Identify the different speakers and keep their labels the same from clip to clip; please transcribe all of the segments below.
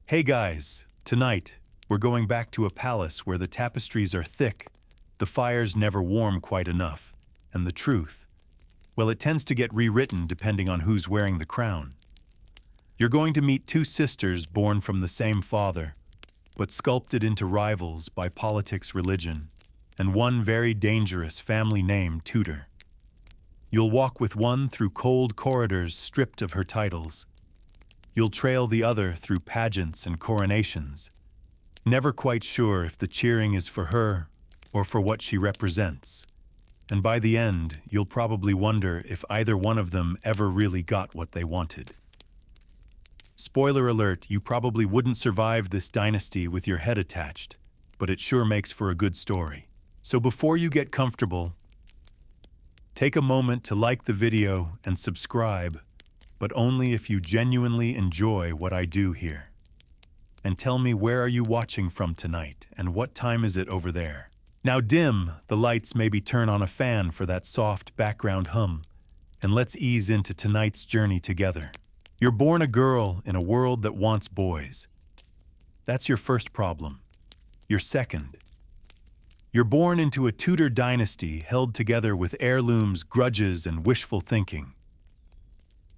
Speaker 1: Hey guys, tonight we're going back to a palace where the tapestries are thick, the fires never warm quite enough, and the truth, well, it tends to get rewritten depending on who's wearing the crown. You're going to meet two sisters born from the same father, but sculpted into rivals by politics, religion, and one very dangerous family name, Tudor. You'll walk with one through cold corridors stripped of her titles. You'll trail the other through pageants and coronations, never quite sure if the cheering is for her or for what she represents. And by the end, you'll probably wonder if either one of them ever really got what they wanted. Spoiler alert, you probably wouldn't survive this dynasty with your head attached, but it sure makes for a good story. So before you get comfortable, take a moment to like the video and subscribe, but only if you genuinely enjoy what I do here. And tell me, where are you watching from tonight, and what time is it over there? Now dim the lights, maybe turn on a fan for that soft background hum, and let's ease into tonight's journey together. You're born a girl in a world that wants boys. That's your first problem. Your second, you're born into a Tudor dynasty held together with heirlooms, grudges, and wishful thinking.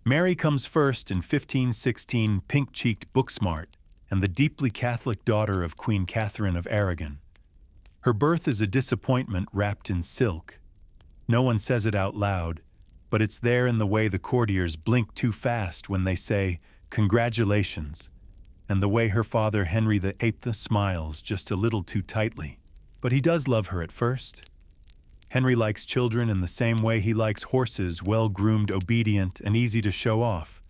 Speaker 1: Mary comes first in 1516, pink-cheeked, book-smart, and the deeply Catholic daughter of Queen Catherine of Aragon. Her birth is a disappointment wrapped in silk. No one says it out loud, but it's there in the way the courtiers blink too fast when they say, "Congratulations," and the way her father Henry VIII smiles just a little too tightly. But he does love her at first. Henry likes children in the same way he likes horses, well-groomed, obedient, and easy to show off.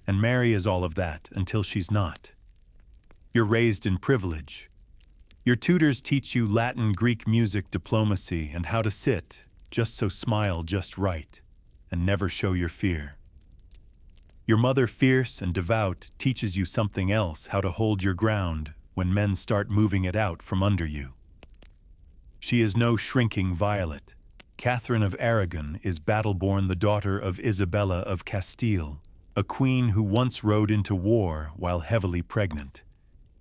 Speaker 1: And Mary is all of that until she's not. You're raised in privilege. Your tutors teach you Latin, Greek, music, diplomacy, and how to sit, just so smile just right, and never show your fear. Your mother, fierce and devout, teaches you something else, how to hold your ground when men start moving it out from under you. She is no shrinking violet. Catherine of Aragon is battle-born, the daughter of Isabella of Castile, a queen who once rode into war while heavily pregnant.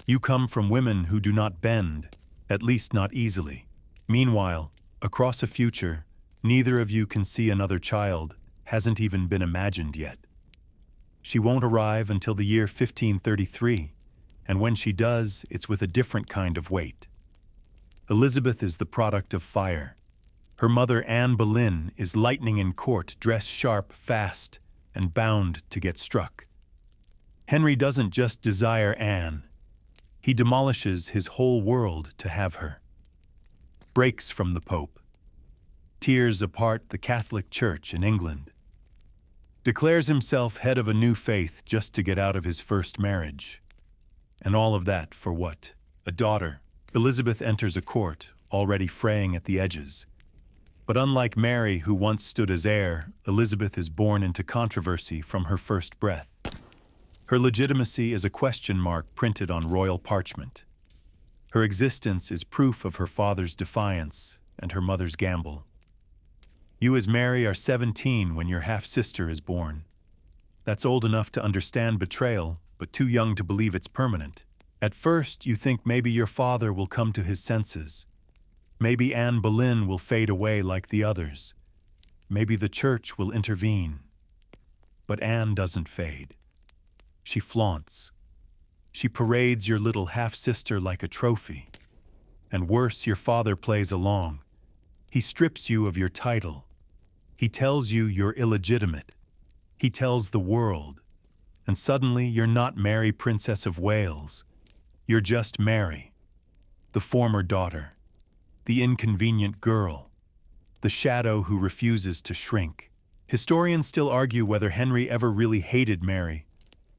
Speaker 1: You come from women who do not bend, at least not easily. Meanwhile, across a future, neither of you can see another child, hasn't even been imagined yet. She won't arrive until the year 1533, and when she does, it's with a different kind of weight. Elizabeth is the product of fire. Her mother, Anne Boleyn, is lightning in court, dressed sharp, fast, and bound to get struck. Henry doesn't just desire Anne. He demolishes his whole world to have her. Breaks from the Pope. Tears apart the Catholic Church in England. Declares himself head of a new faith just to get out of his first marriage. And all of that for what? A daughter. Elizabeth enters a court, already fraying at the edges. But unlike Mary, who once stood as heir, Elizabeth is born into controversy from her first breath. Her legitimacy is a question mark printed on royal parchment. Her existence is proof of her father's defiance and her mother's gamble. You as Mary are 17 when your half-sister is born. That's old enough to understand betrayal, but too young to believe it's permanent. At first, you think maybe your father will come to his senses. Maybe Anne Boleyn will fade away like the others. Maybe the church will intervene. But Anne doesn't fade. She flaunts. She parades your little half-sister like a trophy. And worse, your father plays along. He strips you of your title. He tells you you're illegitimate. He tells the world. And suddenly, you're not Mary, Princess of Wales. You're just Mary, the former daughter, the inconvenient girl, the shadow who refuses to shrink. Historians still argue whether Henry ever really hated Mary,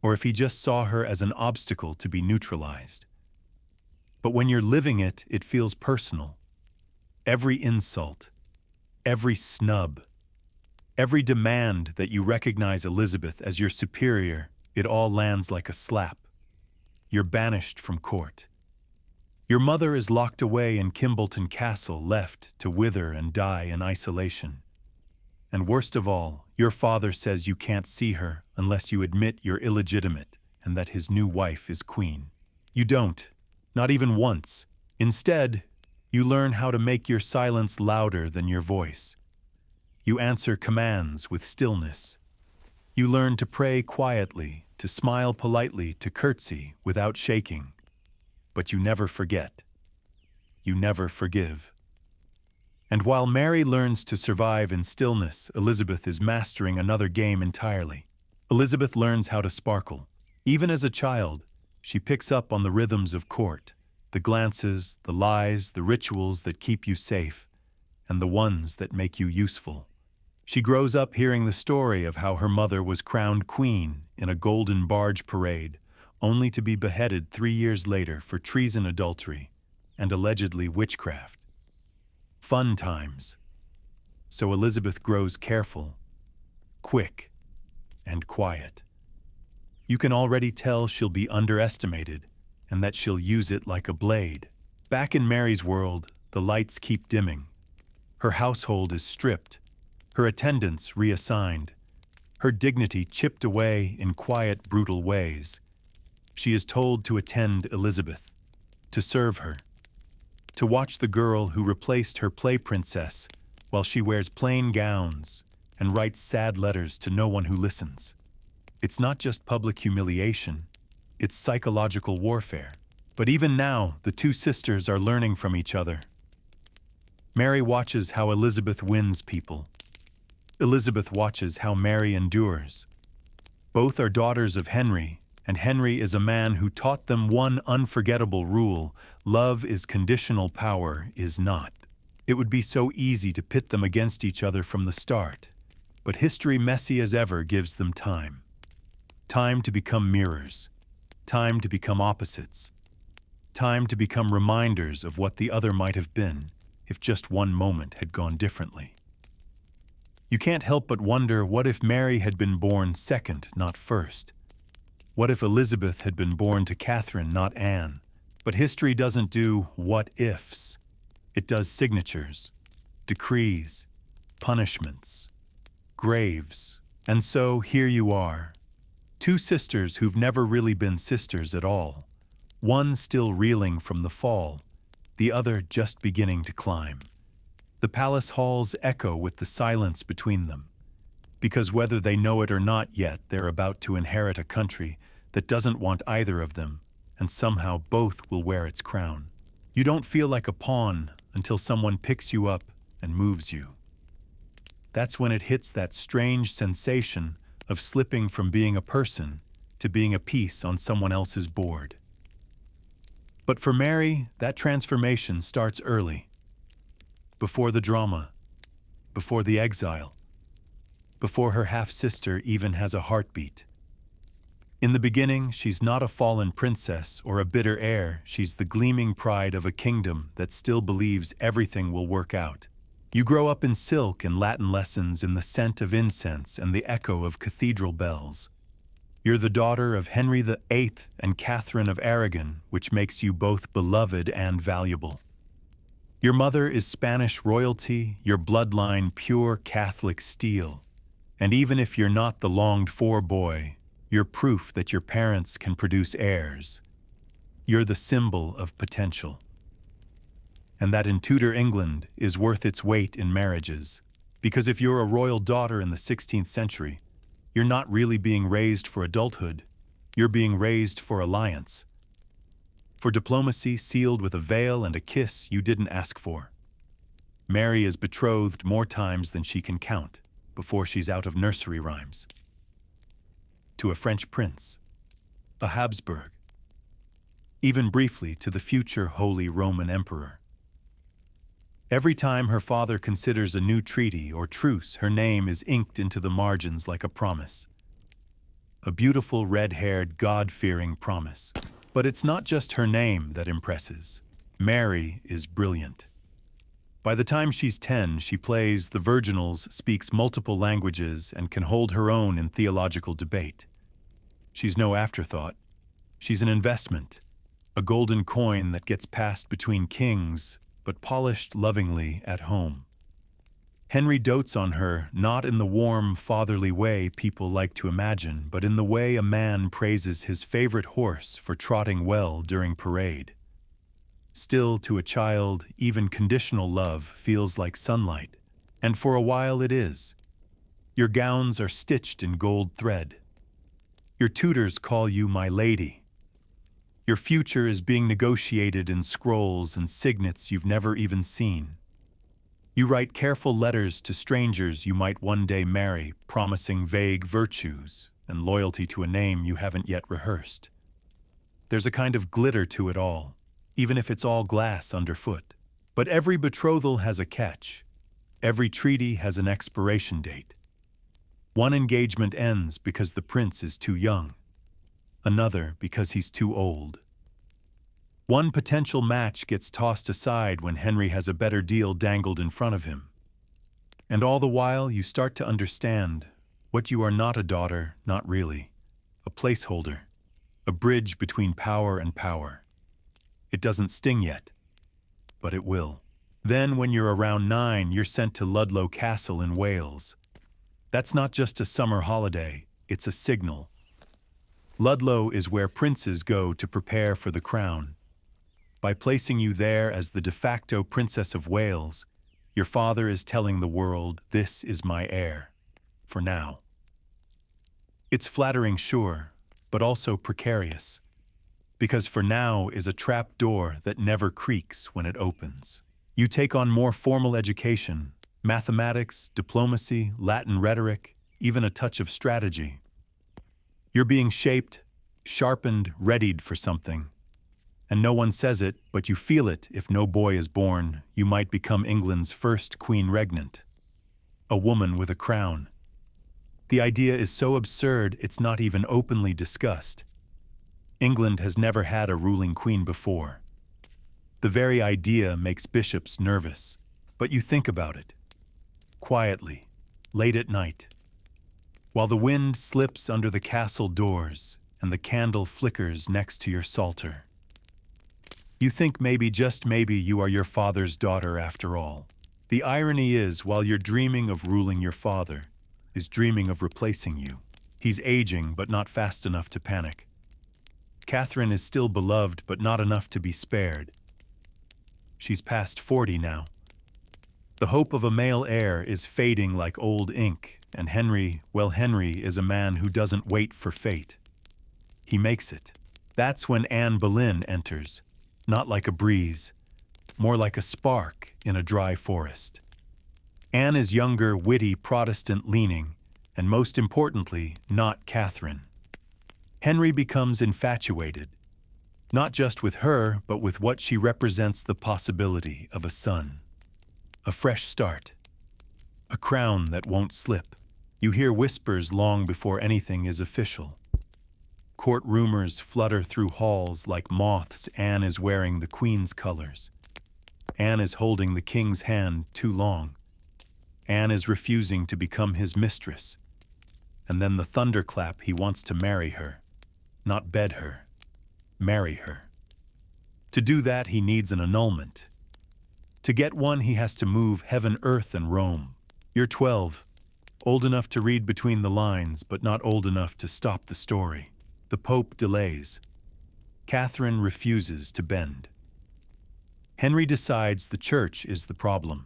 Speaker 1: or if he just saw her as an obstacle to be neutralized. But when you're living it, it feels personal. Every insult, every snub, every demand that you recognize Elizabeth as your superior, it all lands like a slap. You're banished from court. Your mother is locked away in Kimbolton Castle, left to wither and die in isolation. And worst of all, your father says you can't see her unless you admit you're illegitimate and that his new wife is queen. You don't, not even once. Instead, you learn how to make your silence louder than your voice. You answer commands with stillness. You learn to pray quietly, to smile politely, to curtsy without shaking. But you never forget. You never forgive. And while Mary learns to survive in stillness, Elizabeth is mastering another game entirely. Elizabeth learns how to sparkle. Even as a child, she picks up on the rhythms of court, the glances, the lies, the rituals that keep you safe, and the ones that make you useful. She grows up hearing the story of how her mother was crowned queen in a golden barge parade, only to be beheaded 3 years later for treason, adultery, and allegedly witchcraft. Fun times. So Elizabeth grows careful, quick, and quiet. You can already tell she'll be underestimated and that she'll use it like a blade. Back in Mary's world, the lights keep dimming. Her household is stripped, her attendants reassigned, her dignity chipped away in quiet, brutal ways. She is told to attend Elizabeth, to serve her, to watch the girl who replaced her play princess while she wears plain gowns and writes sad letters to no one who listens. It's not just public humiliation, it's psychological warfare. But even now, the two sisters are learning from each other. Mary watches how Elizabeth wins people. Elizabeth watches how Mary endures. Both are daughters of Henry, and Henry is a man who taught them one unforgettable rule: love is conditional, power is not. It would be so easy to pit them against each other from the start, but history, messy as ever, gives them time. Time to become mirrors. Time to become opposites. Time to become reminders of what the other might have been if just one moment had gone differently. You can't help but wonder, what if Mary had been born second, not first? What if Elizabeth had been born to Catherine, not Anne? But history doesn't do what-ifs. It does signatures, decrees, punishments, graves. And so here you are, two sisters who've never really been sisters at all. One still reeling from the fall, the other just beginning to climb. The palace halls echo with the silence between them, because whether they know it or not yet, they're about to inherit a country that doesn't want either of them, and somehow both will wear its crown. You don't feel like a pawn until someone picks you up and moves you. That's when it hits that strange sensation of slipping from being a person to being a piece on someone else's board. But for Mary, that transformation starts early. Before the drama, before the exile, before her half-sister even has a heartbeat. In the beginning, she's not a fallen princess or a bitter heir. She's the gleaming pride of a kingdom that still believes everything will work out. You grow up in silk and Latin lessons, in the scent of incense and the echo of cathedral bells. You're the daughter of Henry VIII and Catherine of Aragon, which makes you both beloved and valuable. Your mother is Spanish royalty, your bloodline pure Catholic steel. And even if you're not the longed-for boy, you're proof that your parents can produce heirs. You're the symbol of potential. And that in Tudor England is worth its weight in marriages. Because if you're a royal daughter in the 16th century, you're not really being raised for adulthood, you're being raised for alliance. For diplomacy sealed with a veil and a kiss you didn't ask for. Mary is betrothed more times than she can count before she's out of nursery rhymes. To a French prince, a Habsburg, even briefly to the future Holy Roman Emperor. Every time her father considers a new treaty or truce, her name is inked into the margins like a promise. A beautiful, red-haired, God-fearing promise. But it's not just her name that impresses. Mary is brilliant. By the time she's 10, she plays the virginals, speaks multiple languages, and can hold her own in theological debate. She's no afterthought. She's an investment, a golden coin that gets passed between kings, but polished lovingly at home. Henry dotes on her, not in the warm, fatherly way people like to imagine, but in the way a man praises his favorite horse for trotting well during parade. Still, to a child, even conditional love feels like sunlight, and for a while it is. Your gowns are stitched in gold thread. Your tutors call you my lady. Your future is being negotiated in scrolls and signets you've never even seen. You write careful letters to strangers you might one day marry, promising vague virtues and loyalty to a name you haven't yet rehearsed. There's a kind of glitter to it all, even if it's all glass underfoot. But every betrothal has a catch. Every treaty has an expiration date. One engagement ends because the prince is too young. Another because he's too old. One potential match gets tossed aside when Henry has a better deal dangled in front of him. And all the while you start to understand what you are: not a daughter, not really. A placeholder. A bridge between power and power. It doesn't sting yet, but it will. Then when you're around 9, you're sent to Ludlow Castle in Wales. That's not just a summer holiday, it's a signal. Ludlow is where princes go to prepare for the crown. By placing you there as the de facto Princess of Wales, your father is telling the world, this is my heir. For now. It's flattering, sure, but also precarious. Because for now is a trap door that never creaks when it opens. You take on more formal education, mathematics, diplomacy, Latin rhetoric, even a touch of strategy. You're being shaped, sharpened, readied for something. And no one says it, but you feel it. If no boy is born, you might become England's first queen regnant. A woman with a crown. The idea is so absurd it's not even openly discussed. England has never had a ruling queen before. The very idea makes bishops nervous. But you think about it. Quietly, late at night. While the wind slips under the castle doors and the candle flickers next to your psalter. You think maybe, just maybe, you are your father's daughter after all. The irony is, while you're dreaming of ruling, your father is dreaming of replacing you. He's aging, but not fast enough to panic. Catherine is still beloved, but not enough to be spared. She's past 40 now. The hope of a male heir is fading like old ink, and Henry is a man who doesn't wait for fate. He makes it. That's when Anne Boleyn enters. Not like a breeze, more like a spark in a dry forest. Anne is younger, witty, Protestant-leaning, and most importantly, not Catherine. Henry becomes infatuated, not just with her, but with what she represents: the possibility of a son. A fresh start. A crown that won't slip. You hear whispers long before anything is official. Court rumors flutter through halls like moths. Anne is wearing the Queen's colors. Anne is holding the King's hand too long. Anne is refusing to become his mistress. And then the thunderclap: he wants to marry her. Not bed her. Marry her. To do that, he needs an annulment. To get one, he has to move heaven, earth, and Rome. You're 12, old enough to read between the lines, but not old enough to stop the story. The Pope delays. Catherine refuses to bend. Henry decides the church is the problem.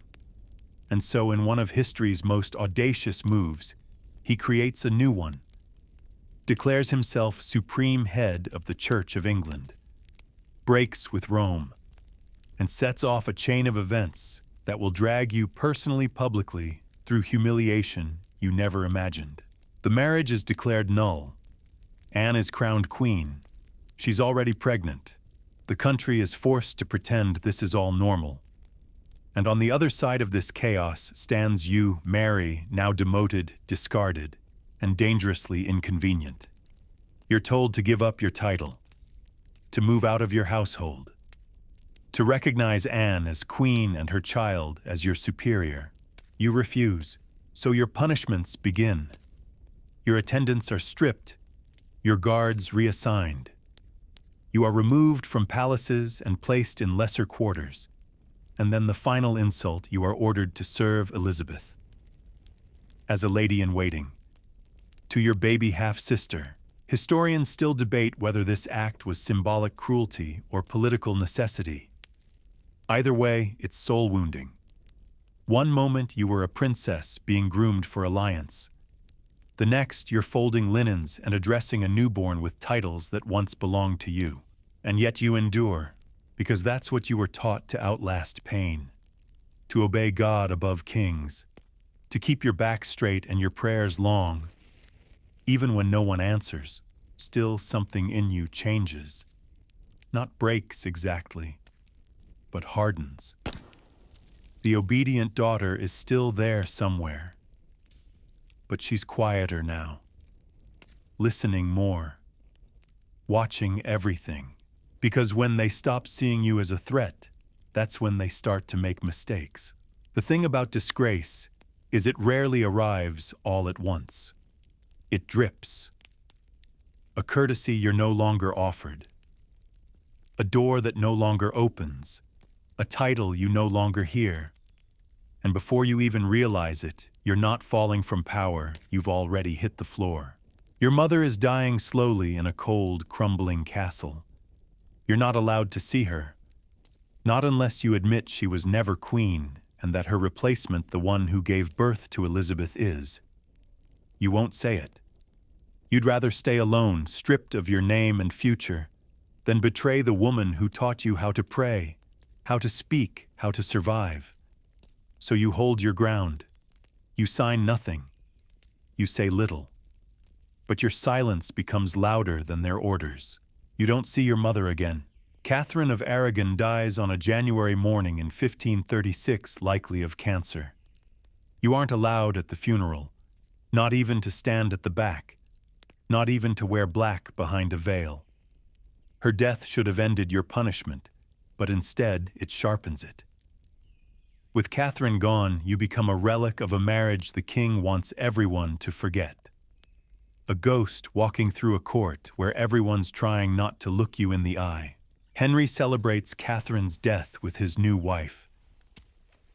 Speaker 1: And so, in one of history's most audacious moves, he creates a new one. Declares himself supreme head of the Church of England. Breaks with Rome. And sets off a chain of events that will drag you personally, publicly, through humiliation you never imagined. The marriage is declared null. Anne is crowned queen. She's already pregnant. The country is forced to pretend this is all normal. And on the other side of this chaos stands you, Mary, now demoted, discarded, and dangerously inconvenient. You're told to give up your title, to move out of your household, to recognize Anne as queen and her child as your superior. You refuse, so your punishments begin. Your attendants are stripped, your guards reassigned. You are removed from palaces and placed in lesser quarters. And then the final insult, you are ordered to serve Elizabeth as a lady-in-waiting to your baby half-sister. Historians still debate whether this act was symbolic cruelty or political necessity. Either way, it's soul-wounding. One moment you were a princess being groomed for alliance. The next, you're folding linens and addressing a newborn with titles that once belonged to you. And yet you endure, because that's what you were taught to outlast pain, to obey God above kings, to keep your back straight and your prayers long. Even when no one answers, still something in you changes. Not breaks exactly, but hardens. The obedient daughter is still there somewhere, but she's quieter now, listening more, watching everything. Because when they stop seeing you as a threat, that's when they start to make mistakes. The thing about disgrace is it rarely arrives all at once. It drips. A courtesy you're no longer offered. A door that no longer opens. A title you no longer hear. And before you even realize it, you're not falling from power, you've already hit the floor. Your mother is dying slowly in a cold, crumbling castle. You're not allowed to see her. Not unless you admit she was never queen and that her replacement, the one who gave birth to Elizabeth, is. You won't say it. You'd rather stay alone, stripped of your name and future, than betray the woman who taught you how to pray, how to speak, how to survive. So you hold your ground. You sign nothing. You say little. But your silence becomes louder than their orders. You don't see your mother again. Catherine of Aragon dies on a January morning in 1536, likely of cancer. You aren't allowed at the funeral, not even to stand at the back, not even to wear black behind a veil. Her death should have ended your punishment, but instead it sharpens it. With Catherine gone, you become a relic of a marriage the king wants everyone to forget. A ghost walking through a court where everyone's trying not to look you in the eye. Henry celebrates Catherine's death with his new wife.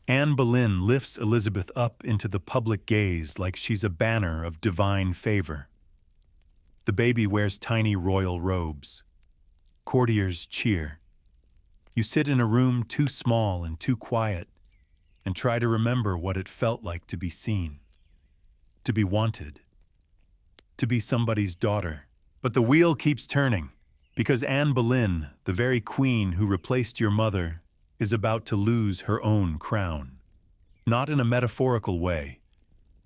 Speaker 1: Anne Boleyn lifts Elizabeth up into the public gaze like she's a banner of divine favor. The baby wears tiny royal robes. Courtiers cheer. You sit in a room too small and too quiet and try to remember what it felt like to be seen, to be wanted, to be somebody's daughter. But the wheel keeps turning, because Anne Boleyn, the very queen who replaced your mother, is about to lose her own crown. Not in a metaphorical way,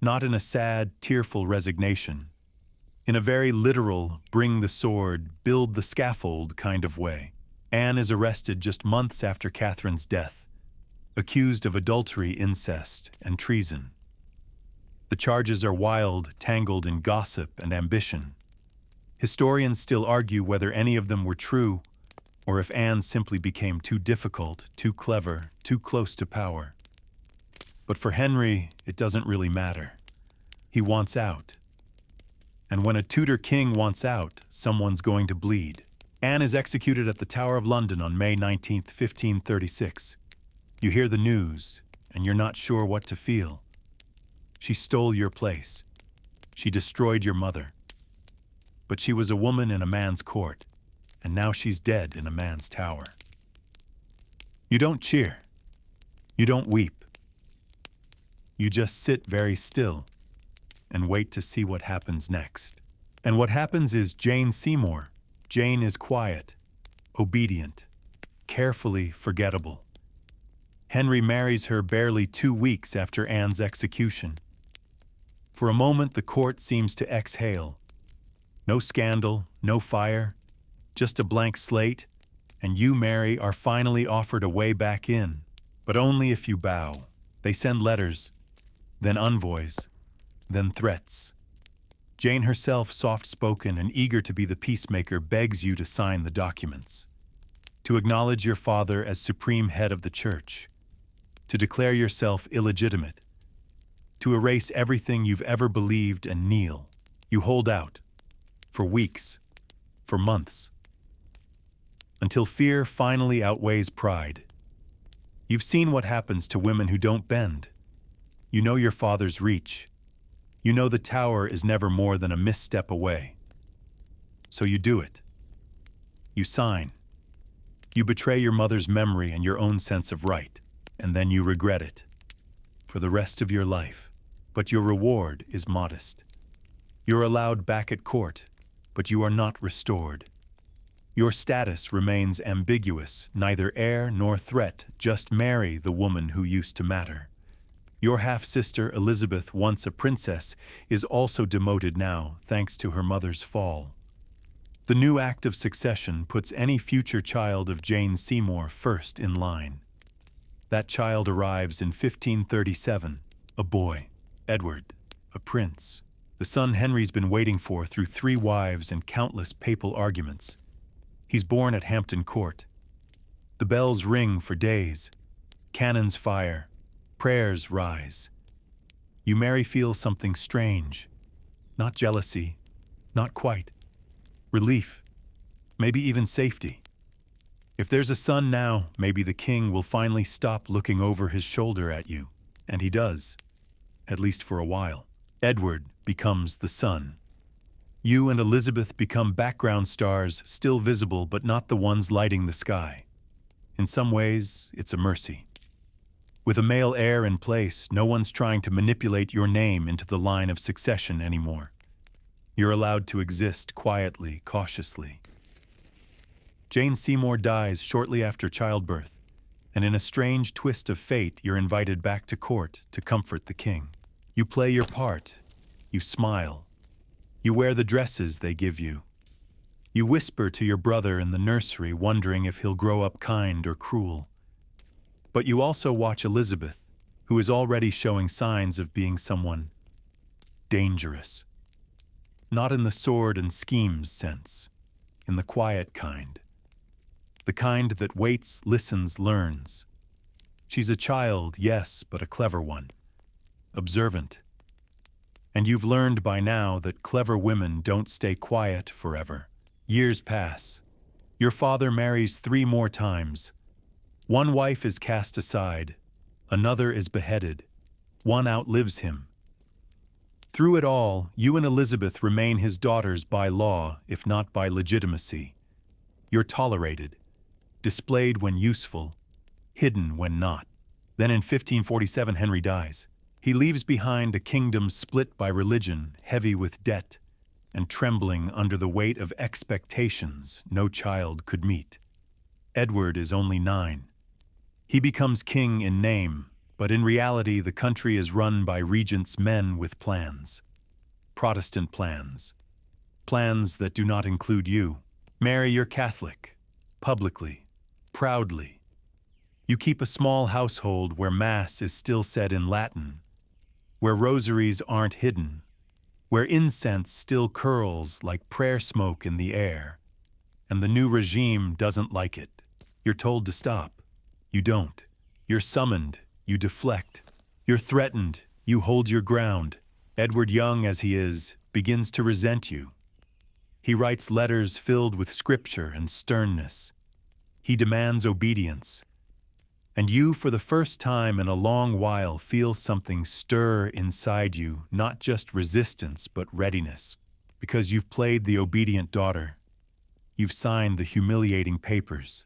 Speaker 1: not in a sad, tearful resignation, in a very literal, bring the sword, build the scaffold kind of way. Anne is arrested just months after Catherine's death, accused of adultery, incest, and treason. The charges are wild, tangled in gossip and ambition. Historians still argue whether any of them were true, or if Anne simply became too difficult, too clever, too close to power. But for Henry, it doesn't really matter. He wants out. And when a Tudor king wants out, someone's going to bleed. Anne is executed at the Tower of London on May 19, 1536. You hear the news, and you're not sure what to feel. She stole your place. She destroyed your mother. But she was a woman in a man's court, and now she's dead in a man's tower. You don't cheer. You don't weep. You just sit very still and wait to see what happens next. And what happens is Jane Seymour. Jane is quiet, obedient, carefully forgettable. Henry marries her barely 2 weeks after Anne's execution. For a moment, the court seems to exhale. No scandal, no fire, just a blank slate, and you, Mary, are finally offered a way back in, but only if you bow. They send letters, then envoys, then threats. Jane herself, soft-spoken and eager to be the peacemaker, begs you to sign the documents, to acknowledge your father as supreme head of the church, to declare yourself illegitimate, to erase everything you've ever believed and kneel. You hold out, for weeks, for months, until fear finally outweighs pride. You've seen what happens to women who don't bend. You know your father's reach. You know the tower is never more than a misstep away. So you do it. You sign. You betray your mother's memory and your own sense of right, and then you regret it for the rest of your life. But your reward is modest. You're allowed back at court, but you are not restored. Your status remains ambiguous, neither heir nor threat, just marry the woman who used to matter. Your half-sister Elizabeth, once a princess, is also demoted now, thanks to her mother's fall. The new act of succession puts any future child of Jane Seymour first in line. That child arrives in 1537, a boy, Edward, a prince, the son Henry's been waiting for through 3 wives and countless papal arguments. He's born at Hampton Court. The bells ring for days, cannons fire, prayers rise. You, Mary, feel something strange, not jealousy, not quite. Relief, maybe even safety. If there's a son now, maybe the king will finally stop looking over his shoulder at you. And he does, at least for a while. Edward becomes the sun. You and Elizabeth become background stars, still visible but not the ones lighting the sky. In some ways, it's a mercy. With a male heir in place, no one's trying to manipulate your name into the line of succession anymore. You're allowed to exist quietly, cautiously. Jane Seymour dies shortly after childbirth, and in a strange twist of fate, you're invited back to court to comfort the king. You play your part. You smile. You wear the dresses they give you. You whisper to your brother in the nursery, wondering if he'll grow up kind or cruel. But you also watch Elizabeth, who is already showing signs of being someone dangerous. Not in the sword and schemes sense, in the quiet kind. The kind that waits, listens, learns. She's a child, yes, but a clever one. Observant. And you've learned by now that clever women don't stay quiet forever. Years pass. Your father marries 3 more times. One wife is cast aside. Another is beheaded. One outlives him. Through it all, you and Elizabeth remain his daughters by law, if not by legitimacy. You're tolerated, displayed when useful, hidden when not. Then in 1547, Henry dies. He leaves behind a kingdom split by religion, heavy with debt, and trembling under the weight of expectations no child could meet. Edward is only 9. He becomes king in name, but in reality the country is run by regents' men with plans. Protestant plans. Plans that do not include you. Mary, you're Catholic. Publicly. Proudly. You keep a small household where Mass is still said in Latin, where rosaries aren't hidden, where incense still curls like prayer smoke in the air, and the new regime doesn't like it. You're told to stop. You don't. You're summoned. You deflect. You're threatened. You hold your ground. Edward, young as he is, begins to resent you. He writes letters filled with scripture and sternness. He demands obedience. And you, for the first time in a long while, feel something stir inside you, not just resistance, but readiness. Because you've played the obedient daughter. You've signed the humiliating papers.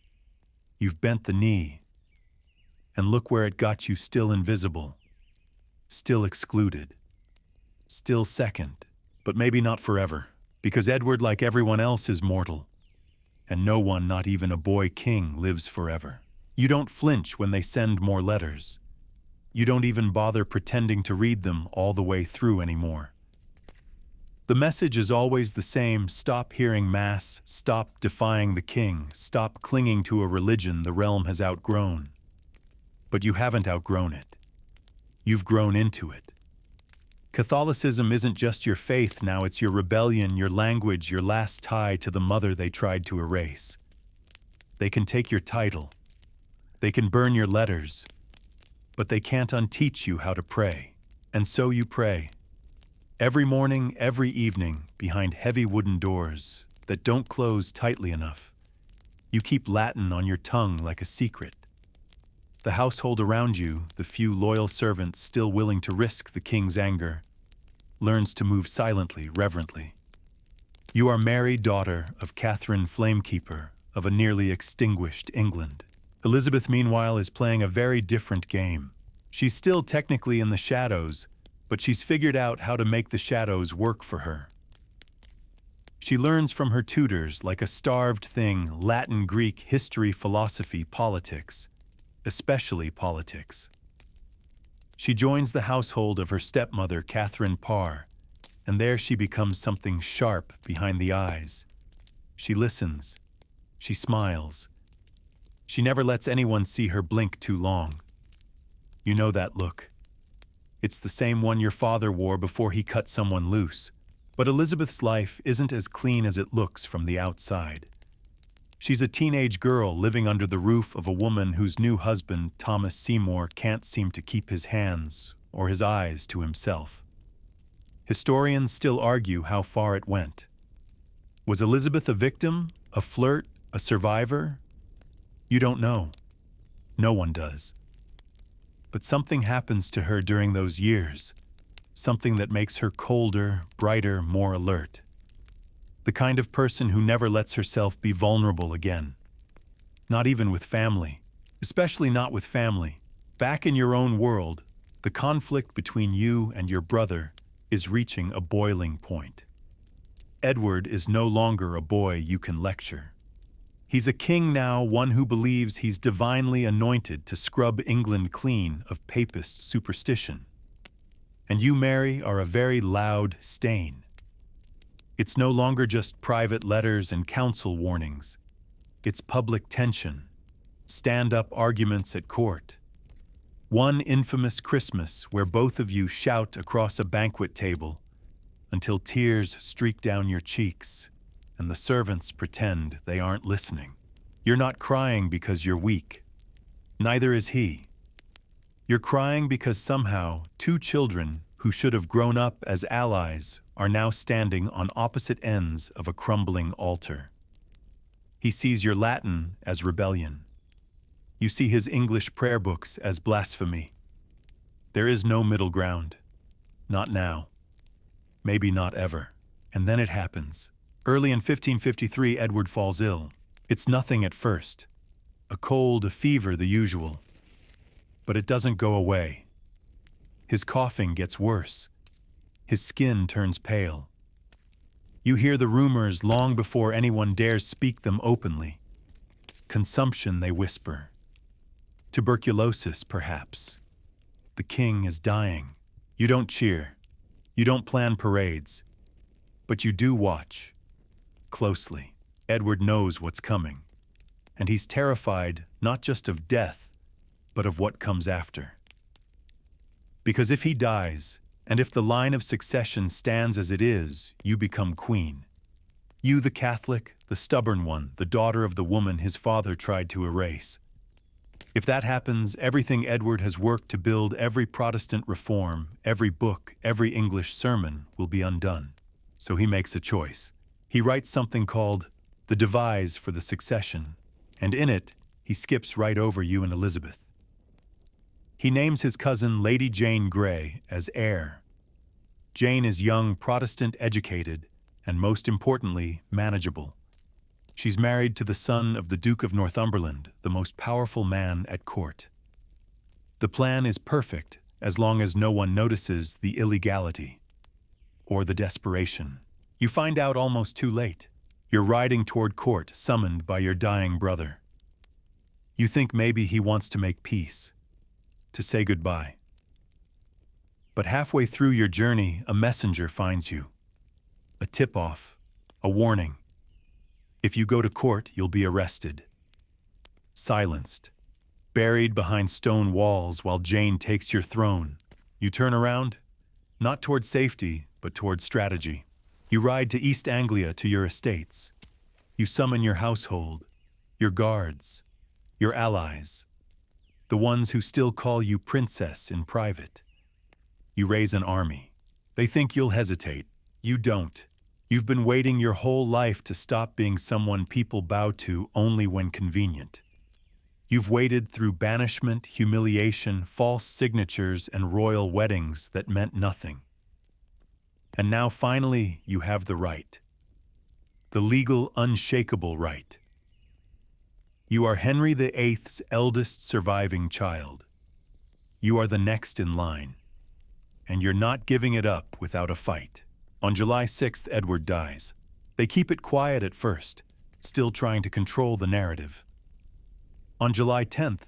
Speaker 1: You've bent the knee. And look where it got you, still invisible. Still excluded. Still second. But maybe not forever. Because Edward, like everyone else, is mortal. And no one, not even a boy king, lives forever. You don't flinch when they send more letters. You don't even bother pretending to read them all the way through anymore. The message is always the same: stop hearing Mass, stop defying the king, stop clinging to a religion the realm has outgrown. But you haven't outgrown it. You've grown into it. Catholicism isn't just your faith now, it's your rebellion, your language, your last tie to the mother they tried to erase. They can take your title. They can burn your letters. But they can't unteach you how to pray. And so you pray. Every morning, every evening, behind heavy wooden doors that don't close tightly enough. You keep Latin on your tongue like a secret. The household around you, the few loyal servants still willing to risk the king's anger, learns to move silently, reverently. You are Mary, daughter of Catherine Flamekeeper of a nearly extinguished England. Elizabeth, meanwhile, is playing a very different game. She's still technically in the shadows, but she's figured out how to make the shadows work for her. She learns from her tutors like a starved thing Latin, Greek, history, philosophy, politics, especially politics. She joins the household of her stepmother, Catherine Parr, and there she becomes something sharp behind the eyes. She listens. She smiles. She never lets anyone see her blink too long. You know that look. It's the same one your father wore before he cut someone loose. But Elizabeth's life isn't as clean as it looks from the outside. She's a teenage girl living under the roof of a woman whose new husband, Thomas Seymour, can't seem to keep his hands or his eyes to himself. Historians still argue how far it went. Was Elizabeth a victim, a flirt, a survivor? You don't know. No one does. But something happens to her during those years, something that makes her colder, brighter, more alert. The kind of person who never lets herself be vulnerable again. Not even with family, especially not with family. Back in your own world, the conflict between you and your brother is reaching a boiling point. Edward is no longer a boy you can lecture. He's a king now, one who believes he's divinely anointed to scrub England clean of papist superstition. And you, Mary, are a very loud stain. It's no longer just private letters and council warnings. It's public tension, stand-up arguments at court. One infamous Christmas where both of you shout across a banquet table until tears streak down your cheeks and the servants pretend they aren't listening. You're not crying because you're weak. Neither is he. You're crying because somehow 2 children who should have grown up as allies are now standing on opposite ends of a crumbling altar. He sees your Latin as rebellion. You see his English prayer books as blasphemy. There is no middle ground. Not now. Maybe not ever. And then it happens. Early in 1553, Edward falls ill. It's nothing at first. A cold, a fever, the usual. But it doesn't go away. His coughing gets worse. His skin turns pale. You hear the rumors long before anyone dares speak them openly. Consumption, they whisper. Tuberculosis, perhaps. The king is dying. You don't cheer. You don't plan parades. But you do watch. Closely. Edward knows what's coming. And he's terrified not just of death, but of what comes after. Because if he dies, and if the line of succession stands as it is, you become queen. You, the Catholic, the stubborn one, the daughter of the woman his father tried to erase. If that happens, everything Edward has worked to build, every Protestant reform, every book, every English sermon, will be undone. So he makes a choice. He writes something called The Devise for the Succession, and in it, he skips right over you and Elizabeth. He names his cousin Lady Jane Grey as heir. Jane is young, Protestant, educated, and most importantly, manageable. She's married to the son of the Duke of Northumberland, the most powerful man at court. The plan is perfect as long as no one notices the illegality or the desperation. You find out almost too late. You're riding toward court, summoned by your dying brother. You think maybe he wants to make peace, to say goodbye. But halfway through your journey, a messenger finds you. A tip-off, a warning. If you go to court, you'll be arrested. Silenced, buried behind stone walls while Jane takes your throne. You turn around, not toward safety, but toward strategy. You ride to East Anglia to your estates. You summon your household, your guards, your allies, the ones who still call you princess in private. You raise an army. They think you'll hesitate. You don't. You've been waiting your whole life to stop being someone people bow to only when convenient. You've waded through banishment, humiliation, false signatures, and royal weddings that meant nothing. And now finally you have the right. The legal, unshakable right. You are Henry VIII's eldest surviving child. You are the next in line. And you're not giving it up without a fight. On July 6th, Edward dies. They keep it quiet at first, still trying to control the narrative. On July 10th,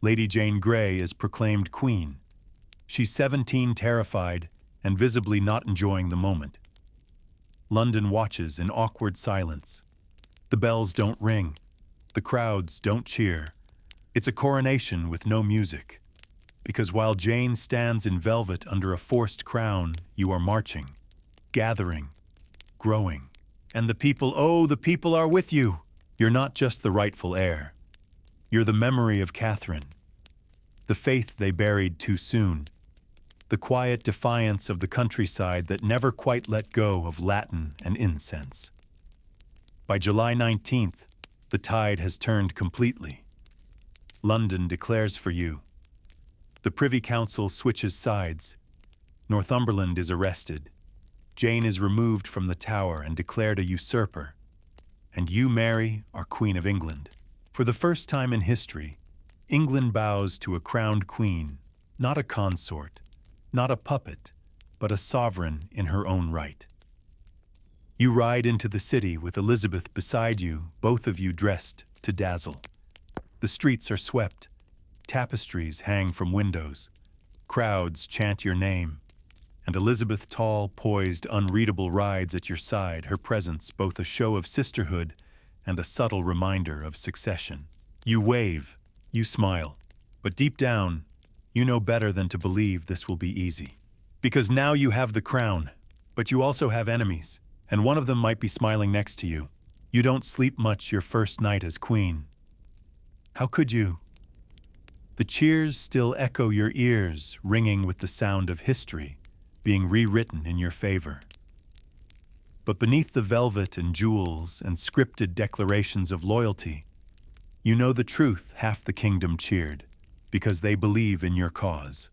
Speaker 1: Lady Jane Grey is proclaimed queen. She's 17, terrified, and visibly not enjoying the moment. London watches in awkward silence. The bells don't ring. The crowds don't cheer. It's a coronation with no music. Because while Jane stands in velvet under a forced crown, you are marching, gathering, growing. And the people, oh, the people are with you. You're not just the rightful heir. You're the memory of Catherine, the faith they buried too soon, the quiet defiance of the countryside that never quite let go of Latin and incense. By July 19th, the tide has turned completely. London declares for you. The Privy Council switches sides. Northumberland is arrested. Jane is removed from the Tower and declared a usurper. And you, Mary, are Queen of England. For the first time in history, England bows to a crowned queen, not a consort, not a puppet, but a sovereign in her own right. You ride into the city with Elizabeth beside you, both of you dressed to dazzle. The streets are swept. Tapestries hang from windows. Crowds chant your name. And Elizabeth, tall, poised, unreadable, rides at your side, her presence both a show of sisterhood and a subtle reminder of succession. You wave, you smile, but deep down, you know better than to believe this will be easy. Because now you have the crown, but you also have enemies, and one of them might be smiling next to you. You don't sleep much your first night as queen. How could you? The cheers still echo your ears, ringing with the sound of history being rewritten in your favor. But beneath the velvet and jewels and scripted declarations of loyalty, you know the truth. Half the kingdom cheered because they believe in your cause.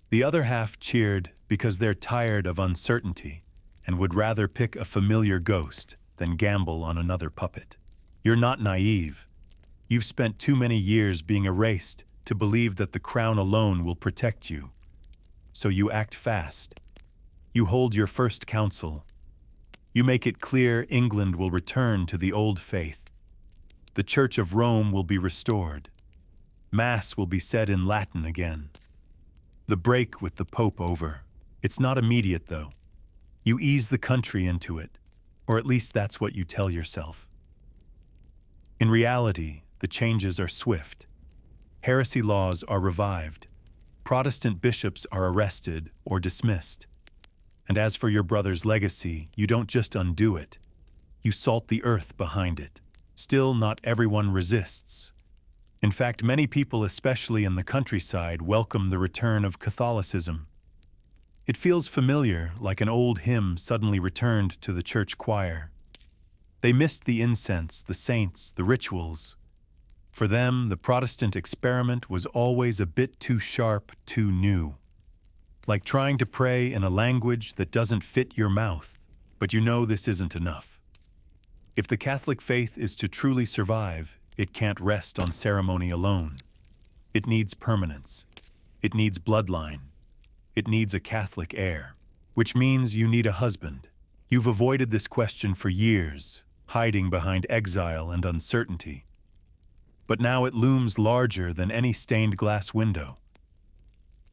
Speaker 1: The other half cheered because they're tired of uncertainty and would rather pick a familiar ghost than gamble on another puppet. You're not naive. You've spent too many years being erased to believe that the crown alone will protect you. So you act fast. You hold your first council. You make it clear England will return to the old faith. The Church of Rome will be restored. Mass will be said in Latin again. The break with the Pope over. It's not immediate, though. You ease the country into it, or at least that's what you tell yourself. In reality, the changes are swift. Heresy laws are revived. Protestant bishops are arrested or dismissed. And as for your brother's legacy, you don't just undo it. You salt the earth behind it. Still, not everyone resists. In fact, many people, especially in the countryside, welcome the return of Catholicism. It feels familiar, like an old hymn suddenly returned to the church choir. They missed the incense, the saints, the rituals. For them, the Protestant experiment was always a bit too sharp, too new. Like trying to pray in a language that doesn't fit your mouth, but you know this isn't enough. If the Catholic faith is to truly survive, it can't rest on ceremony alone. It needs permanence. It needs bloodline. It needs a Catholic heir, which means you need a husband. You've avoided this question for years, hiding behind exile and uncertainty. But now it looms larger than any stained glass window.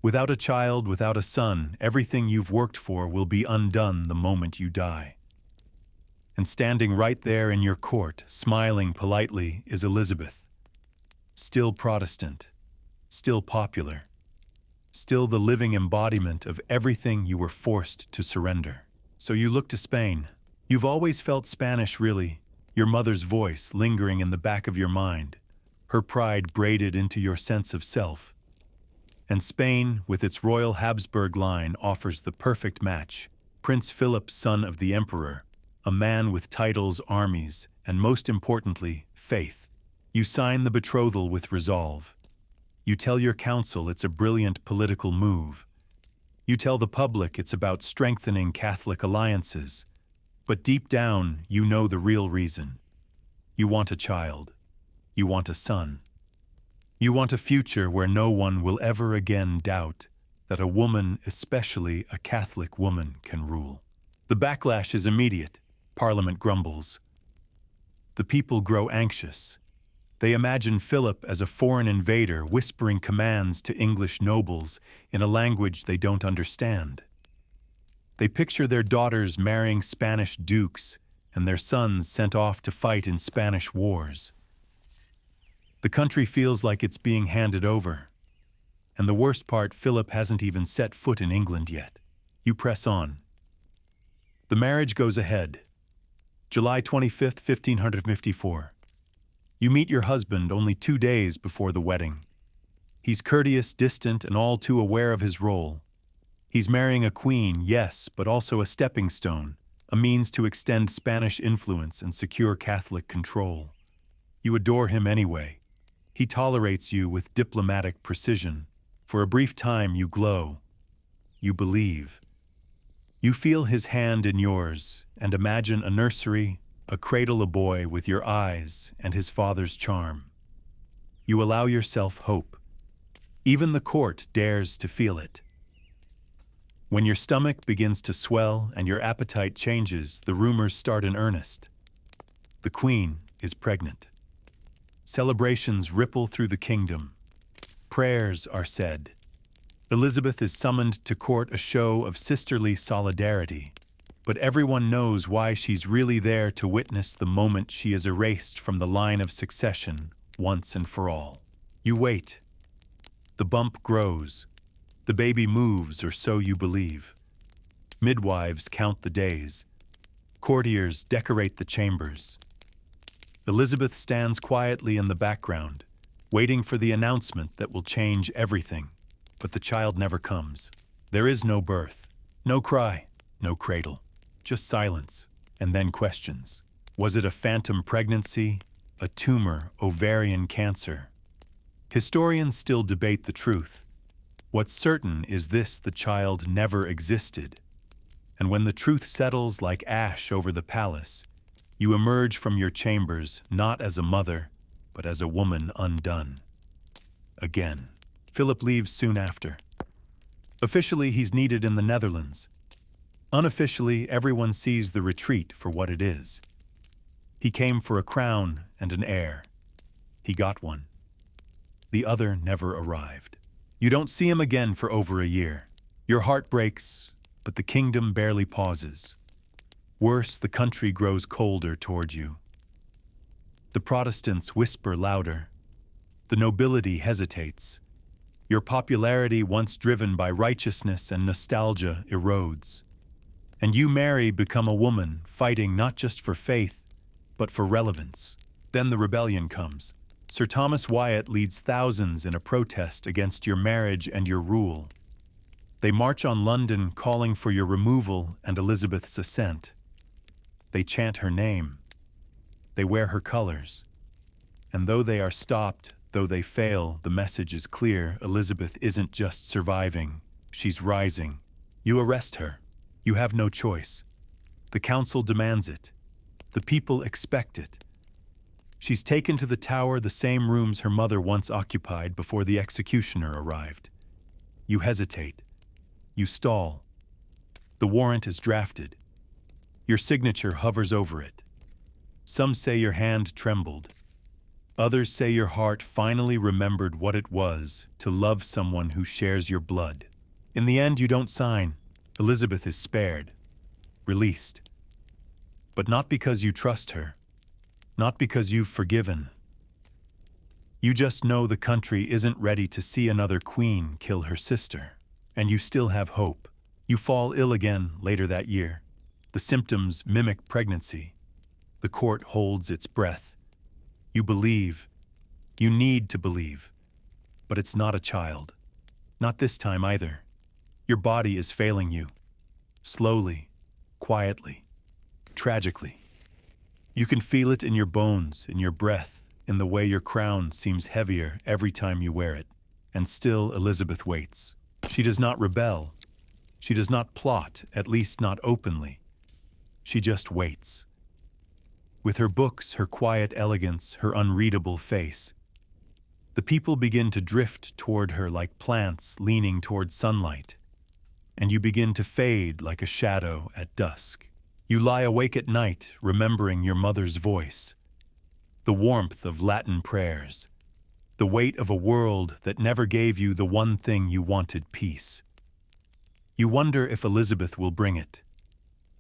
Speaker 1: Without a child, without a son, everything you've worked for will be undone the moment you die. And standing right there in your court, smiling politely, is Elizabeth. Still Protestant, still popular, still the living embodiment of everything you were forced to surrender. So you look to Spain. You've always felt Spanish, really, your mother's voice lingering in the back of your mind, her pride braided into your sense of self. And Spain, with its royal Habsburg line, offers the perfect match. Prince Philip, son of the emperor, a man with titles, armies, and most importantly, faith. You sign the betrothal with resolve. You tell your council it's a brilliant political move. You tell the public it's about strengthening Catholic alliances. But deep down, you know the real reason. You want a child. You want a son. You want a future where no one will ever again doubt that a woman, especially a Catholic woman, can rule. The backlash is immediate. Parliament grumbles. The people grow anxious. They imagine Philip as a foreign invader whispering commands to English nobles in a language they don't understand. They picture their daughters marrying Spanish dukes and their sons sent off to fight in Spanish wars. The country feels like it's being handed over. And the worst part, Philip hasn't even set foot in England yet. You press on. The marriage goes ahead. July 25th, 1554. You meet your husband only 2 days before the wedding. He's courteous, distant, and all too aware of his role. He's marrying a queen, yes, but also a stepping stone, a means to extend Spanish influence and secure Catholic control. You adore him anyway. He tolerates you with diplomatic precision. For a brief time you glow. You believe. You feel his hand in yours and imagine a nursery, a cradle a boy with your eyes and his father's charm. You allow yourself hope. Even the court dares to feel it. When your stomach begins to swell and your appetite changes, the rumors start in earnest. The queen is pregnant. Celebrations ripple through the kingdom. Prayers are said. Elizabeth is summoned to court, a show of sisterly solidarity. But everyone knows why she's really there, to witness the moment she is erased from the line of succession once and for all. You wait. The bump grows. The baby moves, or so you believe. Midwives count the days. Courtiers decorate the chambers. Elizabeth stands quietly in the background, waiting for the announcement that will change everything. But the child never comes. There is no birth, no cry, no cradle, just silence, and then questions. Was it a phantom pregnancy, a tumor, ovarian cancer? Historians still debate the truth. What's certain is this: the child never existed. And when the truth settles like ash over the palace, you emerge from your chambers not as a mother, but as a woman undone. Again. Philip leaves soon after. Officially, he's needed in the Netherlands. Unofficially, everyone sees the retreat for what it is. He came for a crown and an heir. He got one. The other never arrived. You don't see him again for over a year. Your heart breaks, but the kingdom barely pauses. Worse, the country grows colder toward you. The Protestants whisper louder. The nobility hesitates. Your popularity, once driven by righteousness and nostalgia, erodes. And you, Mary, become a woman fighting not just for faith, but for relevance. Then the rebellion comes. Sir Thomas Wyatt leads thousands in a protest against your marriage and your rule. They march on London calling for your removal and Elizabeth's ascent. They chant her name. They wear her colors. And though they are stopped, though they fail, the message is clear. Elizabeth isn't just surviving, she's rising. You arrest her. You have no choice. The council demands it. The people expect it. She's taken to the Tower, the same rooms her mother once occupied before the executioner arrived. You hesitate. You stall. The warrant is drafted. Your signature hovers over it. Some say your hand trembled. Others say your heart finally remembered what it was to love someone who shares your blood. In the end, you don't sign. Elizabeth is spared, released. But not because you trust her, not because you've forgiven. You just know the country isn't ready to see another queen kill her sister. And you still have hope. You fall ill again later that year. The symptoms mimic pregnancy. The court holds its breath. You believe. You need to believe. But it's not a child. Not this time either. Your body is failing you. Slowly, quietly, tragically. You can feel it in your bones, in your breath, in the way your crown seems heavier every time you wear it. And still Elizabeth waits. She does not rebel. She does not plot, at least not openly. She just waits. With her books, her quiet elegance, her unreadable face, the people begin to drift toward her like plants leaning toward sunlight, and you begin to fade like a shadow at dusk. You lie awake at night, remembering your mother's voice, the warmth of Latin prayers, the weight of a world that never gave you the one thing you wanted: peace. You wonder if Elizabeth will bring it,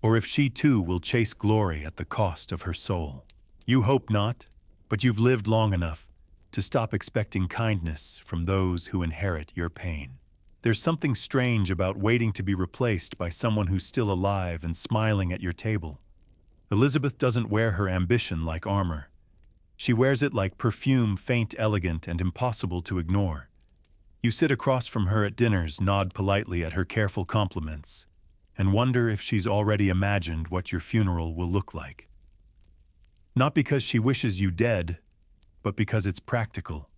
Speaker 1: or if she too will chase glory at the cost of her soul. You hope not, but you've lived long enough to stop expecting kindness from those who inherit your pain. There's something strange about waiting to be replaced by someone who's still alive and smiling at your table. Elizabeth doesn't wear her ambition like armor. She wears it like perfume, faint, elegant, and impossible to ignore. You sit across from her at dinners, nod politely at her careful compliments, and wonder if she's already imagined what your funeral will look like. Not because she wishes you dead, but because it's practical,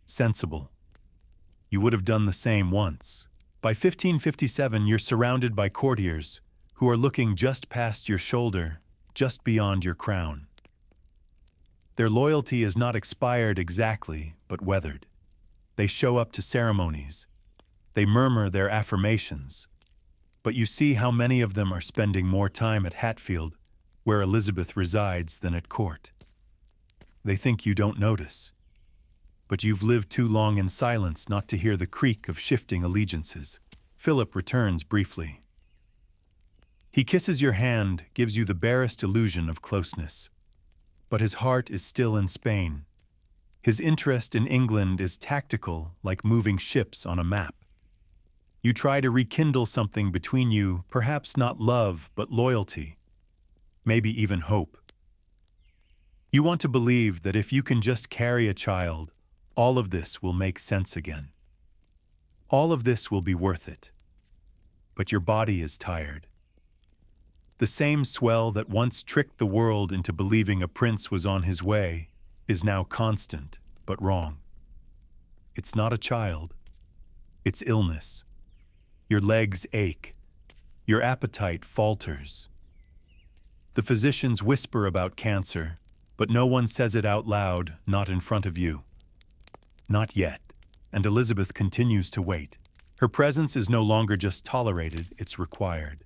Speaker 1: sensible. You would have done the same once. By 1557, you're surrounded by courtiers who are looking just past your shoulder, just beyond your crown. Their loyalty is not expired exactly, but weathered. They show up to ceremonies. They murmur their affirmations. But you see how many of them are spending more time at Hatfield, where Elizabeth resides, than at court. They think you don't notice. But you've lived too long in silence not to hear the creak of shifting allegiances. Philip returns briefly. He kisses your hand, gives you the barest illusion of closeness. But his heart is still in Spain. His interest in England is tactical, like moving ships on a map. You try to rekindle something between you, perhaps not love, but loyalty. Maybe even hope. You want to believe that if you can just carry a child, all of this will make sense again. All of this will be worth it. But your body is tired. The same swell that once tricked the world into believing a prince was on his way is now constant, but wrong. It's not a child. It's illness. Your legs ache. Your appetite falters. The physicians whisper about cancer, but no one says it out loud, not in front of you. Not yet, and Elizabeth continues to wait. Her presence is no longer just tolerated, it's required.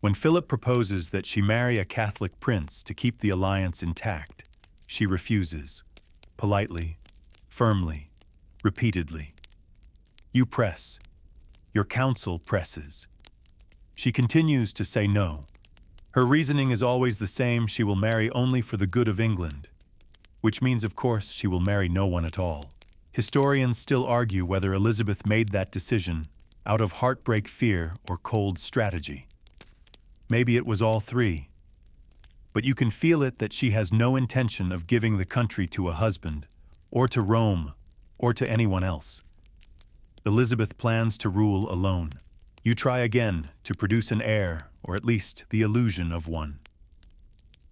Speaker 1: When Philip proposes that she marry a Catholic prince to keep the alliance intact, she refuses, politely, firmly, repeatedly. You press. Your counsel presses. She continues to say no. Her reasoning is always the same: she will marry only for the good of England. Which means, of course, she will marry no one at all. Historians still argue whether Elizabeth made that decision out of heartbreak, fear, or cold strategy. Maybe it was all three. But you can feel it that she has no intention of giving the country to a husband, or to Rome, or to anyone else. Elizabeth plans to rule alone. You try again to produce an heir, or at least the illusion of one.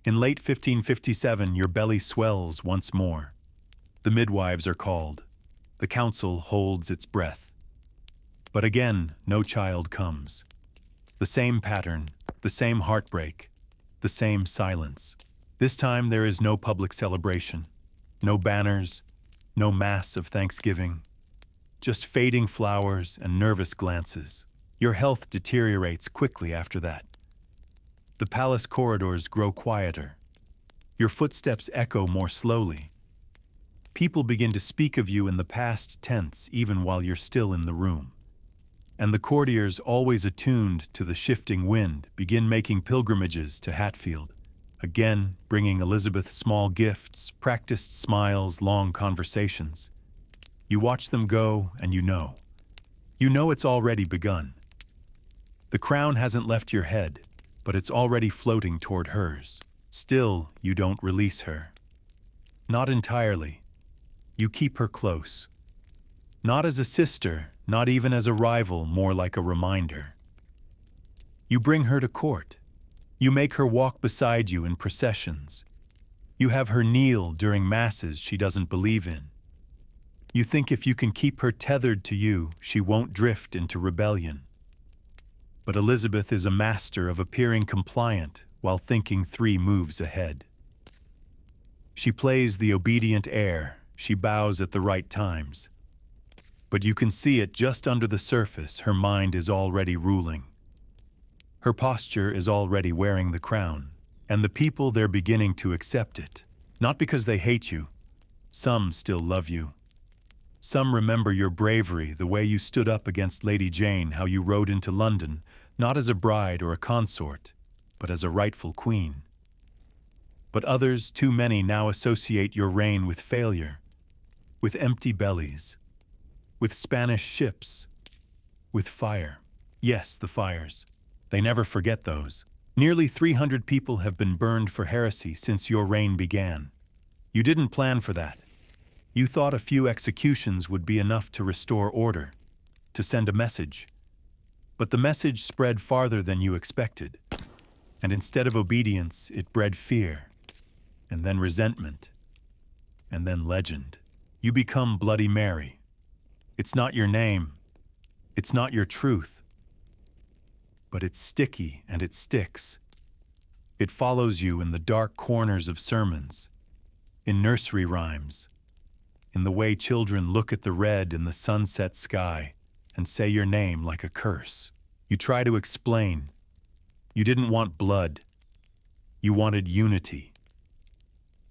Speaker 1: In late 1557, your belly swells once more. The midwives are called. The council holds its breath. But again, no child comes. The same pattern, the same heartbreak, the same silence. This time there is no public celebration, no banners, no mass of thanksgiving, just fading flowers and nervous glances. Your health deteriorates quickly after that. The palace corridors grow quieter. Your footsteps echo more slowly. People begin to speak of you in the past tense even while you're still in the room. And the courtiers, always attuned to the shifting wind, begin making pilgrimages to Hatfield, again bringing Elizabeth small gifts, practiced smiles, long conversations. You watch them go, and you know. You know it's already begun. The crown hasn't left your head, but it's already floating toward hers. Still, you don't release her. Not entirely. You keep her close. Not as a sister, not even as a rival, more like a reminder. You bring her to court. You make her walk beside you in processions. You have her kneel during masses she doesn't believe in. You think if you can keep her tethered to you, she won't drift into rebellion. But Elizabeth is a master of appearing compliant while thinking 3 moves ahead. She plays the obedient heir, she bows at the right times. But you can see it just under the surface, her mind is already ruling. Her posture is already wearing the crown, and the people, they're beginning to accept it. Not because they hate you. Some still love you. Some remember your bravery, the way you stood up against Lady Jane, how you rode into London, not as a bride or a consort, but as a rightful queen. But others, too many, now associate your reign with failure, with empty bellies, with Spanish ships, with fire. Yes, the fires. They never forget those. Nearly 300 people have been burned for heresy since your reign began. You didn't plan for that. You thought a few executions would be enough to restore order, to send a message. But the message spread farther than you expected. And instead of obedience, it bred fear, and then resentment, and then legend. You become Bloody Mary. It's not your name. It's not your truth. But it's sticky and it sticks. It follows you in the dark corners of sermons, in nursery rhymes, in the way children look at the red in the sunset sky and say your name like a curse. You try to explain. You didn't want blood. You wanted unity.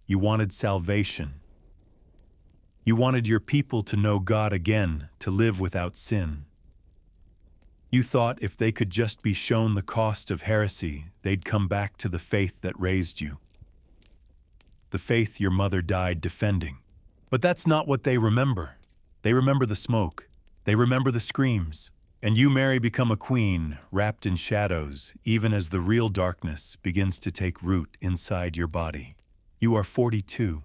Speaker 1: You wanted salvation. You wanted your people to know God again, to live without sin. You thought if they could just be shown the cost of heresy, they'd come back to the faith that raised you. The faith your mother died defending. But that's not what they remember. They remember the smoke. They remember the screams. And you, Mary, become a queen, wrapped in shadows, even as the real darkness begins to take root inside your body. You are 42.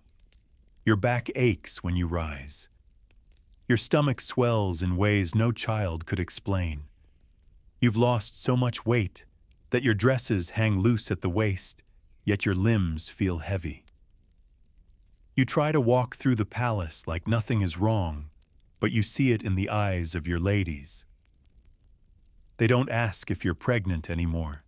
Speaker 1: Your back aches when you rise. Your stomach swells in ways no child could explain. You've lost so much weight that your dresses hang loose at the waist, yet your limbs feel heavy. You try to walk through the palace like nothing is wrong, but you see it in the eyes of your ladies. They don't ask if you're pregnant anymore.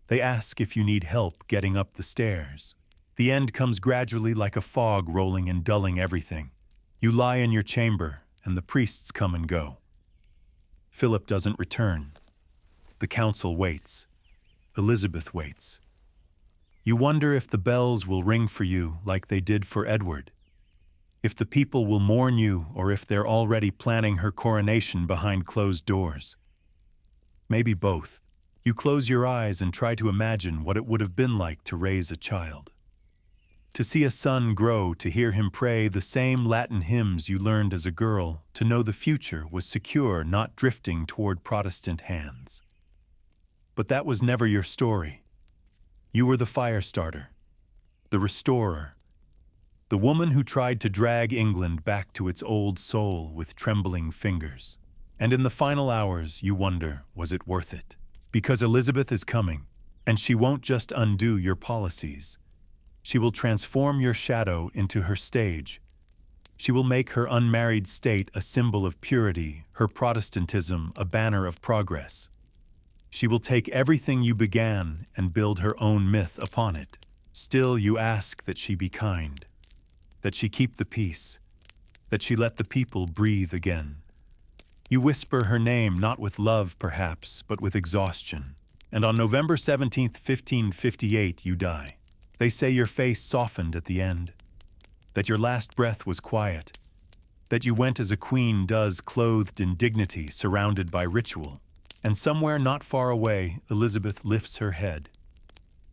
Speaker 1: They ask if you need help getting up the stairs. The end comes gradually like a fog rolling and dulling everything. You lie in your chamber, and the priests come and go. Philip doesn't return. The council waits. Elizabeth waits. You wonder if the bells will ring for you like they did for Edward. If the people will mourn you, or if they're already planning her coronation behind closed doors. Maybe both. You close your eyes and try to imagine what it would have been like to raise a child. To see a son grow, to hear him pray the same Latin hymns you learned as a girl, to know the future was secure, not drifting toward Protestant hands. But that was never your story. You were the fire starter, the restorer, the woman who tried to drag England back to its old soul with trembling fingers. And in the final hours, you wonder, was it worth it? Because Elizabeth is coming, and she won't just undo your policies. She will transform your shadow into her stage. She will make her unmarried state a symbol of purity, her Protestantism a banner of progress. She will take everything you began and build her own myth upon it. Still, you ask that she be kind, that she keep the peace, that she let the people breathe again. You whisper her name not with love, perhaps, but with exhaustion. And on November 17th, 1558, you die. They say your face softened at the end, that your last breath was quiet, that you went as a queen does, clothed in dignity, surrounded by ritual. And somewhere not far away, Elizabeth lifts her head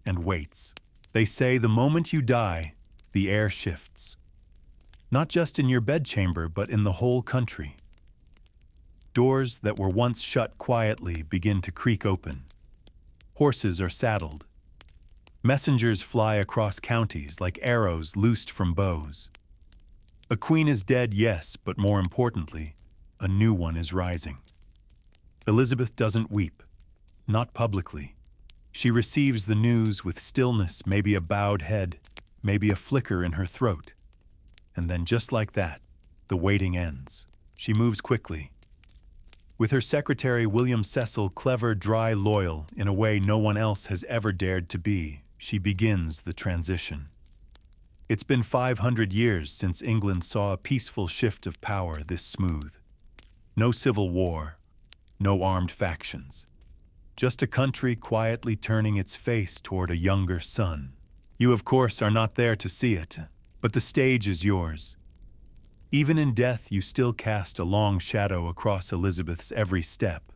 Speaker 1: and waits. They say the moment you die, the air shifts. Not just in your bedchamber, but in the whole country. Doors that were once shut quietly begin to creak open. Horses are saddled. Messengers fly across counties like arrows loosed from bows. A queen is dead, yes, but more importantly, a new one is rising. Elizabeth doesn't weep, not publicly. She receives the news with stillness, maybe a bowed head, maybe a flicker in her throat. And then just like that, the waiting ends. She moves quickly. With her secretary William Cecil, clever, dry, loyal, in a way no one else has ever dared to be, she begins the transition. It's been 500 years since England saw a peaceful shift of power this smooth. No civil war, no armed factions. Just a country quietly turning its face toward a younger son. You, of course, are not there to see it, but the stage is yours. Even in death, you still cast a long shadow across Elizabeth's every step.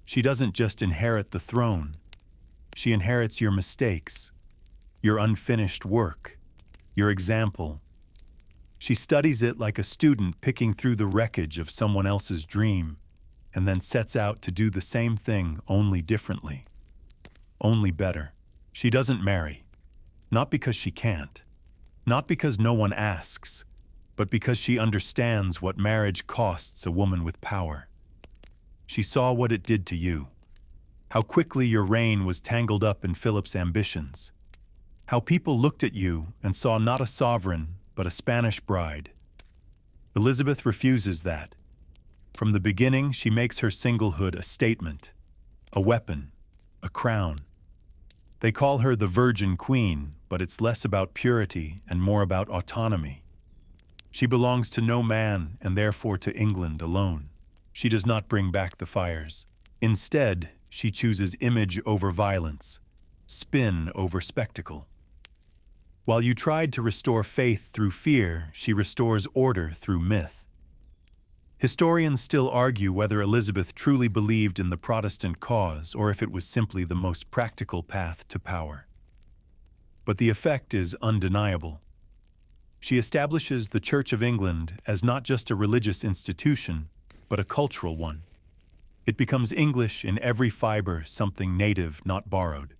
Speaker 1: She doesn't just inherit the throne. She inherits your mistakes, your unfinished work, your example. She studies it like a student picking through the wreckage of someone else's dream, and then sets out to do the same thing, only differently, only better. She doesn't marry, not because she can't, not because no one asks, but because she understands what marriage costs a woman with power. She saw what it did to you, how quickly your reign was tangled up in Philip's ambitions, how people looked at you and saw not a sovereign, but a Spanish bride. Elizabeth refuses that. From the beginning, she makes her singlehood a statement, a weapon, a crown. They call her the Virgin Queen, but it's less about purity and more about autonomy. She belongs to no man and therefore to England alone. She does not bring back the fires. Instead, she chooses image over violence, spin over spectacle. While you tried to restore faith through fear, she restores order through myth. Historians still argue whether Elizabeth truly believed in the Protestant cause or if it was simply the most practical path to power. But the effect is undeniable. She establishes the Church of England as not just a religious institution, but a cultural one. It becomes English in every fiber, something native, not borrowed,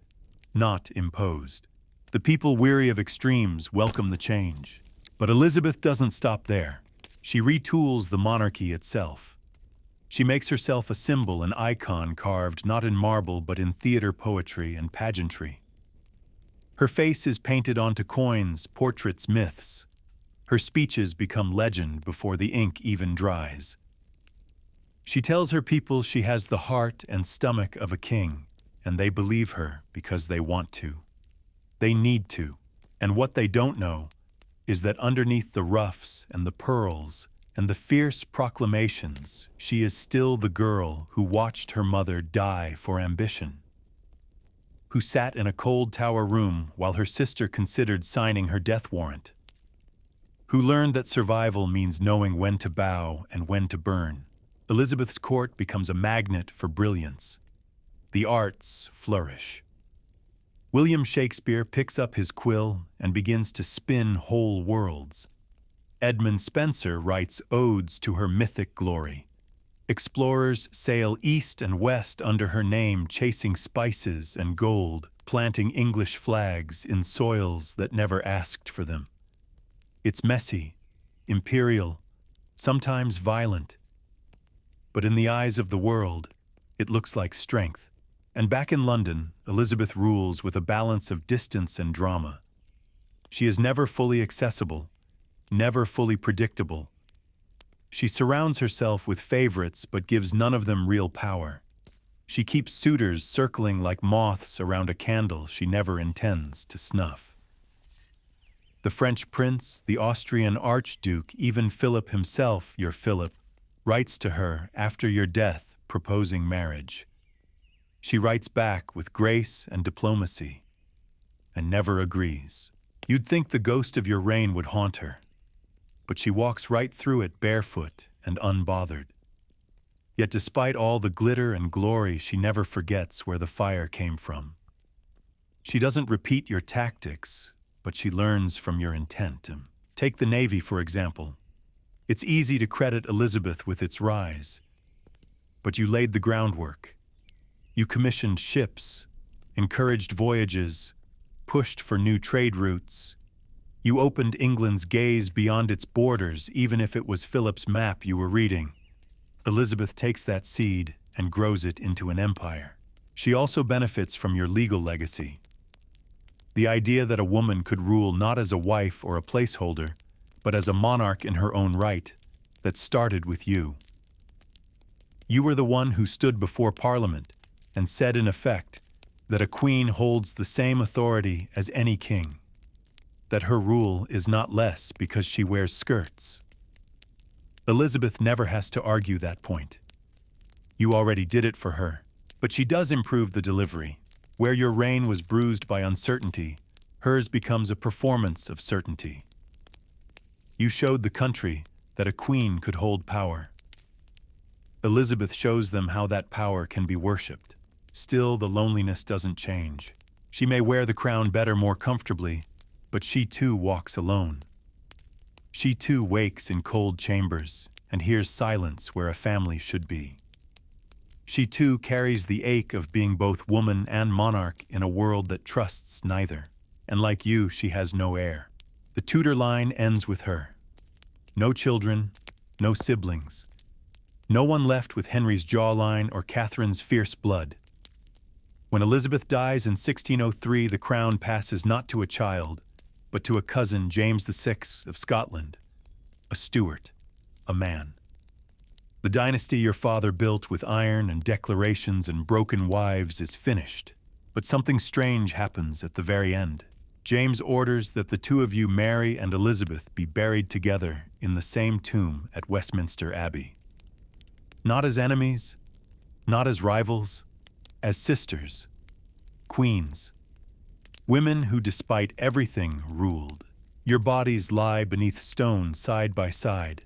Speaker 1: not imposed. The people weary of extremes welcome the change. But Elizabeth doesn't stop there. She retools the monarchy itself. She makes herself a symbol, an icon carved not in marble but in theater, poetry, and pageantry. Her face is painted onto coins, portraits, myths. Her speeches become legend before the ink even dries. She tells her people she has the heart and stomach of a king, and they believe her because they want to. They need to. And what they don't know is that underneath the ruffs and the pearls and the fierce proclamations, she is still the girl who watched her mother die for ambition, who sat in a cold tower room while her sister considered signing her death warrant, who learned that survival means knowing when to bow and when to burn. Elizabeth's court becomes a magnet for brilliance. The arts flourish. William Shakespeare picks up his quill and begins to spin whole worlds. Edmund Spenser writes odes to her mythic glory. Explorers sail east and west under her name, chasing spices and gold, planting English flags in soils that never asked for them. It's messy, imperial, sometimes violent. But in the eyes of the world, it looks like strength. And back in London, Elizabeth rules with a balance of distance and drama. She is never fully accessible, never fully predictable. She surrounds herself with favorites but gives none of them real power. She keeps suitors circling like moths around a candle she never intends to snuff. The French prince, the Austrian archduke, even Philip himself, your Philip, writes to her after your death proposing marriage. She writes back with grace and diplomacy, and never agrees. You'd think the ghost of your reign would haunt her, but she walks right through it barefoot and unbothered. Yet despite all the glitter and glory, she never forgets where the fire came from. She doesn't repeat your tactics, but she learns from your intent. Take the Navy, for example. It's easy to credit Elizabeth with its rise, but you laid the groundwork. You commissioned ships, encouraged voyages, pushed for new trade routes. You opened England's gaze beyond its borders, even if it was Philip's map you were reading. Elizabeth takes that seed and grows it into an empire. She also benefits from your legal legacy. The idea that a woman could rule not as a wife or a placeholder, but as a monarch in her own right, that started with you. You were the one who stood before Parliament and said in effect that a queen holds the same authority as any king, that her rule is not less because she wears skirts. Elizabeth never has to argue that point. You already did it for her, but she does improve the delivery. Where your reign was bruised by uncertainty, hers becomes a performance of certainty. You showed the country that a queen could hold power. Elizabeth shows them how that power can be worshipped. Still, the loneliness doesn't change. She may wear the crown better more comfortably, but she too walks alone. She too wakes in cold chambers and hears silence where a family should be. She too carries the ache of being both woman and monarch in a world that trusts neither. And like you, she has no heir. The Tudor line ends with her. No children, no siblings. No one left with Henry's jawline or Catherine's fierce blood. When Elizabeth dies in 1603, the crown passes not to a child, but to a cousin, James VI of Scotland, a Stuart, a man. The dynasty your father built with iron and declarations and broken wives is finished, but something strange happens at the very end. James orders that the two of you, Mary and Elizabeth, be buried together in the same tomb at Westminster Abbey. Not as enemies, not as rivals, as sisters, queens, women who despite everything ruled. Your bodies lie beneath stone side by side.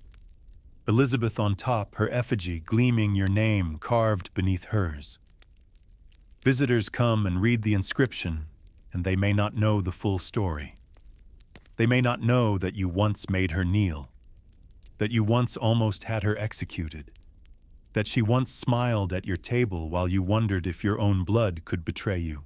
Speaker 1: Elizabeth on top, her effigy gleaming, your name carved beneath hers. Visitors come and read the inscription, and they may not know the full story. They may not know that you once made her kneel, that you once almost had her executed, that she once smiled at your table while you wondered if your own blood could betray you.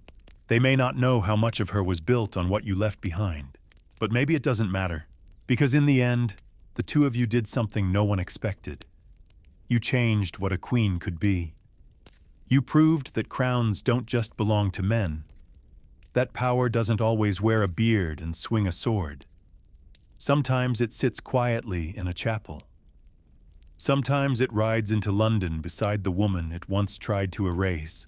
Speaker 1: They may not know how much of her was built on what you left behind, but maybe it doesn't matter, because in the end, the two of you did something no one expected. You changed what a queen could be. You proved that crowns don't just belong to men, that power doesn't always wear a beard and swing a sword. Sometimes it sits quietly in a chapel. Sometimes it rides into London beside the woman it once tried to erase.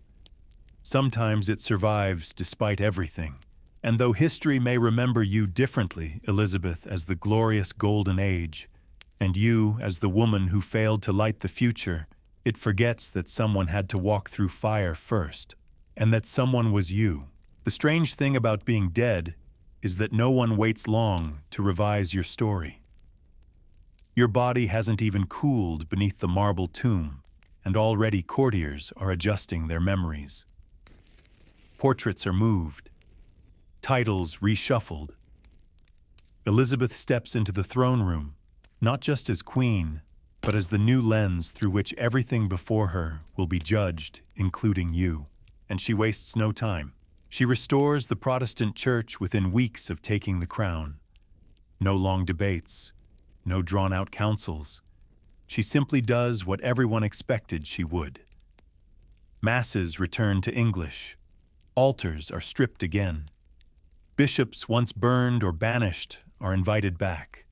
Speaker 1: Sometimes it survives despite everything. And though history may remember you differently, Elizabeth, as the glorious golden age, and you as the woman who failed to light the future, it forgets that someone had to walk through fire first, and that someone was you. The strange thing about being dead is that no one waits long to revise your story. Your body hasn't even cooled beneath the marble tomb, and already courtiers are adjusting their memories. Portraits are moved, titles reshuffled. Elizabeth steps into the throne room, not just as queen, but as the new lens through which everything before her will be judged, including you. And she wastes no time. She restores the Protestant Church within weeks of taking the crown. No long debates, no drawn-out councils. She simply does what everyone expected she would. Masses return to English. Altars are stripped again. Bishops once burned or banished are invited back.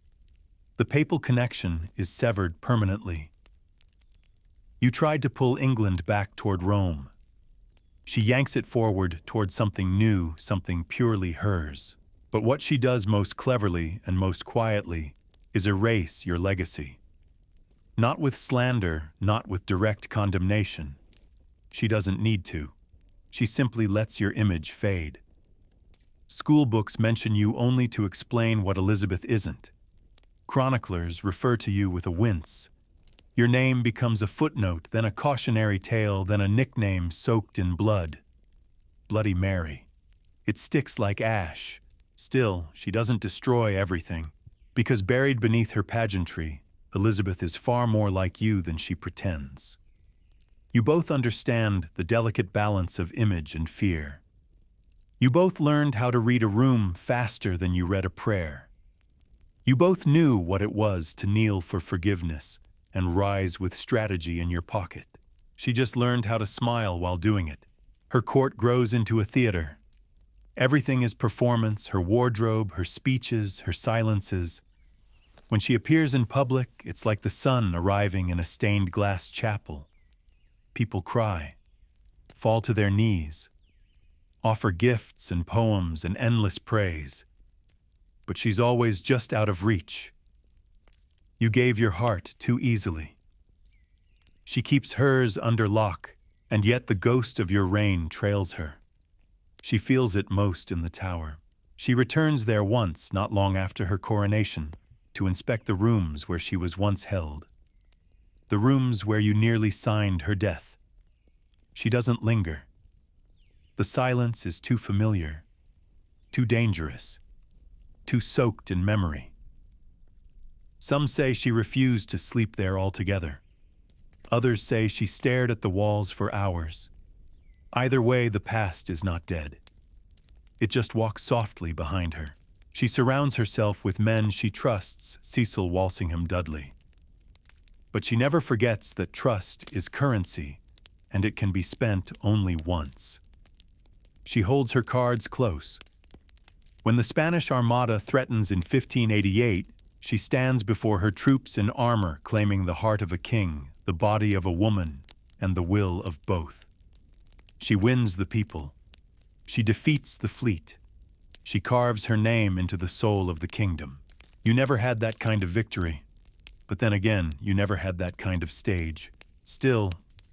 Speaker 1: The papal connection is severed permanently. You tried to pull England back toward Rome. She yanks it forward toward something new, something purely hers. But what she does most cleverly and most quietly is erase your legacy. Not with slander, not with direct condemnation. She doesn't need to. She simply lets your image fade. School books mention you only to explain what Elizabeth isn't. Chroniclers refer to you with a wince. Your name becomes a footnote, then a cautionary tale, then a nickname soaked in blood. Bloody Mary. It sticks like ash. Still, she doesn't destroy everything, because buried beneath her pageantry, Elizabeth is far more like you than she pretends. You both understand the delicate balance of image and fear. You both learned how to read a room faster than you read a prayer. You both knew what it was to kneel for forgiveness and rise with strategy in your pocket. She just learned how to smile while doing it. Her court grows into a theater. Everything is performance, her wardrobe, her speeches, her silences. When she appears in public, it's like the sun arriving in a stained glass chapel. People cry, fall to their knees, offer gifts and poems and endless praise. But she's always just out of reach. You gave your heart too easily. She keeps hers under lock, and yet the ghost of your reign trails her. She feels it most in the tower. She returns there once, not long after her coronation, to inspect the rooms where she was once held. The rooms where you nearly signed her death. She doesn't linger. The silence is too familiar, too dangerous, too soaked in memory. Some say she refused to sleep there altogether. Others say she stared at the walls for hours. Either way, the past is not dead. It just walks softly behind her. She surrounds herself with men she trusts, Cecil Walsingham Dudley. But she never forgets that trust is currency, and it can be spent only once. She holds her cards close. When the Spanish Armada threatens in 1588, she stands before her troops in armor, claiming the heart of a king, the body of a woman, and the will of both. She wins the people. She defeats the fleet. She carves her name into the soul of the kingdom. You never had that kind of victory. But then again, you never had that kind of stage. Still,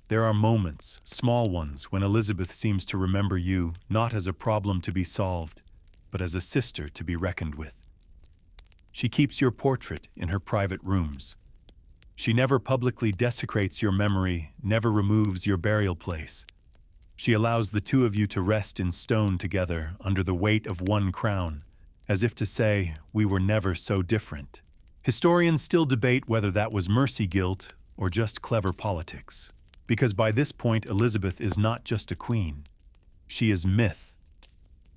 Speaker 1: there are moments, small ones, when Elizabeth seems to remember you not as a problem to be solved, but as a sister to be reckoned with. She keeps your portrait in her private rooms. She never publicly desecrates your memory, never removes your burial place. She allows the two of you to rest in stone together under the weight of one crown, as if to say, we were never so different. Historians still debate whether that was mercy guilt or just clever politics. Because by this point, Elizabeth is not just a queen. She is myth.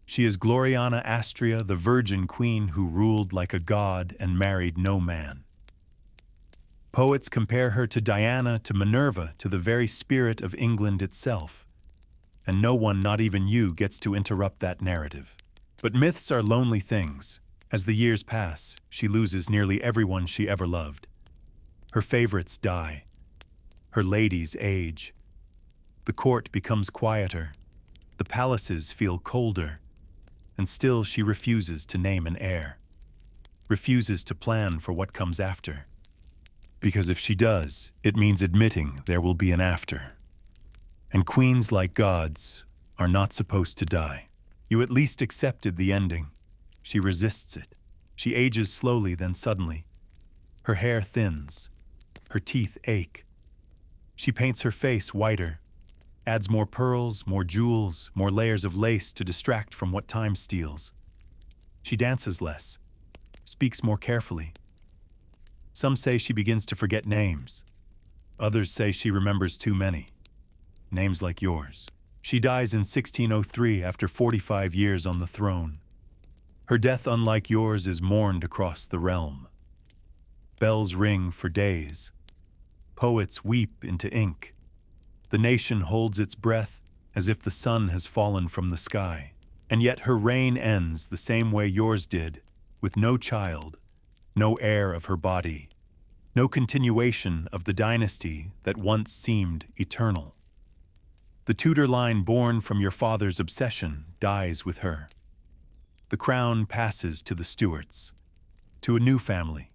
Speaker 1: She is Gloriana Astrea, the virgin queen who ruled like a god and married no man. Poets compare her to Diana, to Minerva, to the very spirit of England itself. And no one, not even you, gets to interrupt that narrative. But myths are lonely things. As the years pass, she loses nearly everyone she ever loved. Her favorites die. Her ladies age. The court becomes quieter. The palaces feel colder. And still she refuses to name an heir. Refuses to plan for what comes after. Because if she does, it means admitting there will be an after. And queens, like gods, are not supposed to die. You at least accepted the ending. She resists it. She ages slowly, then suddenly. Her hair thins. Her teeth ache. She paints her face whiter, adds more pearls, more jewels, more layers of lace to distract from what time steals. She dances less, speaks more carefully. Some say she begins to forget names. Others say she remembers too many. Names like yours. She dies in 1603 after 45 years on the throne. Her death, unlike yours, is mourned across the realm. Bells ring for days. Poets weep into ink. The nation holds its breath as if the sun has fallen from the sky. And yet her reign ends the same way yours did, with no child, no heir of her body, no continuation of the dynasty that once seemed eternal. The Tudor line born from your father's obsession dies with her. The crown passes to the Stuarts, to a new family,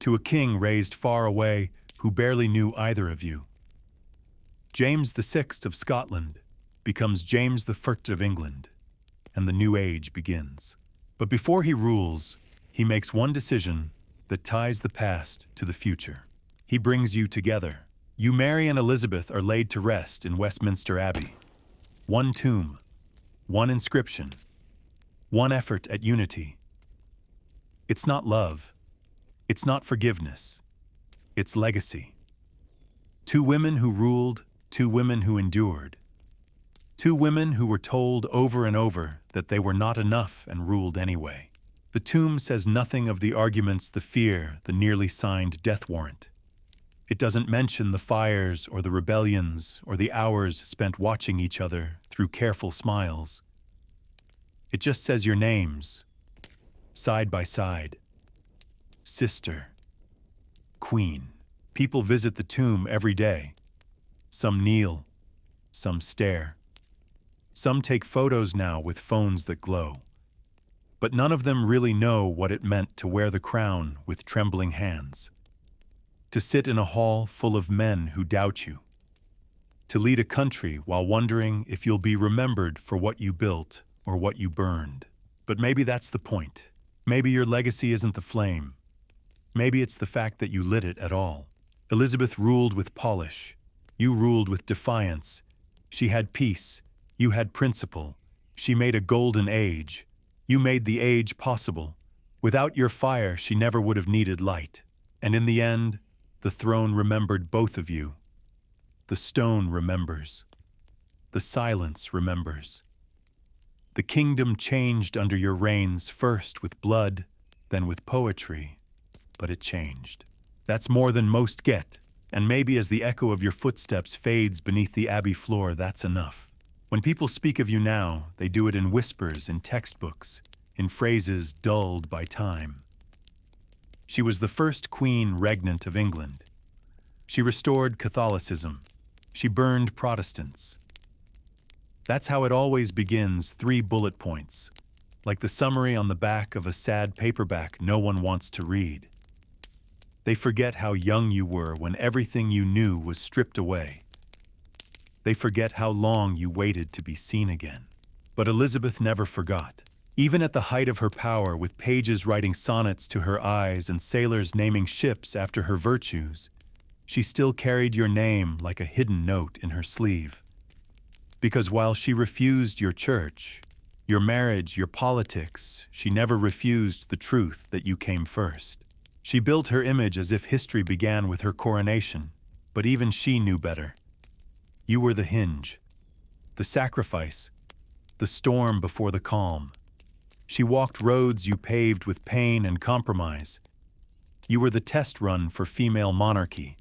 Speaker 1: to a king raised far away who barely knew either of you. James VI of Scotland becomes James I of England, and the new age begins. But before he rules, he makes one decision that ties the past to the future. He brings you together. You, Mary and Elizabeth, are laid to rest in Westminster Abbey. One tomb, one inscription, one effort at unity. It's not love. It's not forgiveness. It's legacy. Two women who ruled, two women who endured. Two women who were told over and over that they were not enough and ruled anyway. The tomb says nothing of the arguments, the fear, the nearly signed death warrant. It doesn't mention the fires or the rebellions or the hours spent watching each other through careful smiles. It just says your names, side by side. Sister, Queen. People visit the tomb every day. Some kneel, some stare. Some take photos now with phones that glow. But none of them really know what it meant to wear the crown with trembling hands. To sit in a hall full of men who doubt you. To lead a country while wondering if you'll be remembered for what you built or what you burned. But maybe that's the point. Maybe your legacy isn't the flame. Maybe it's the fact that you lit it at all. Elizabeth ruled with polish. You ruled with defiance. She had peace. You had principle. She made a golden age. You made the age possible. Without your fire, she never would have needed light. And in the end, the throne remembered both of you. The stone remembers. The silence remembers. The kingdom changed under your reigns, first with blood, then with poetry, but it changed. That's more than most get, and maybe as the echo of your footsteps fades beneath the abbey floor, that's enough. When people speak of you now, they do it in whispers, in textbooks, in phrases dulled by time. She was the first queen regnant of England. She restored Catholicism. She burned Protestants. That's how it always begins, 3 bullet points, like the summary on the back of a sad paperback no one wants to read. They forget how young you were when everything you knew was stripped away. They forget how long you waited to be seen again. But Elizabeth never forgot. Even at the height of her power, with pages writing sonnets to her eyes and sailors naming ships after her virtues, she still carried your name like a hidden note in her sleeve. Because while she refused your church, your marriage, your politics, she never refused the truth that you came first. She built her image as if history began with her coronation, but even she knew better. You were the hinge, the sacrifice, the storm before the calm. She walked roads you paved with pain and compromise. You were the test run for female monarchy.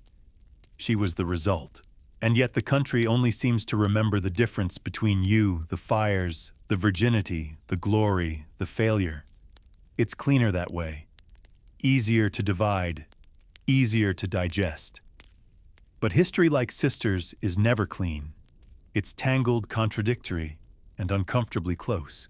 Speaker 1: She was the result. And yet the country only seems to remember the difference between you, the fires, the virginity, the glory, the failure. It's cleaner that way. Easier to divide, easier to digest. But history, like sisters, is never clean. It's tangled, contradictory, and uncomfortably close.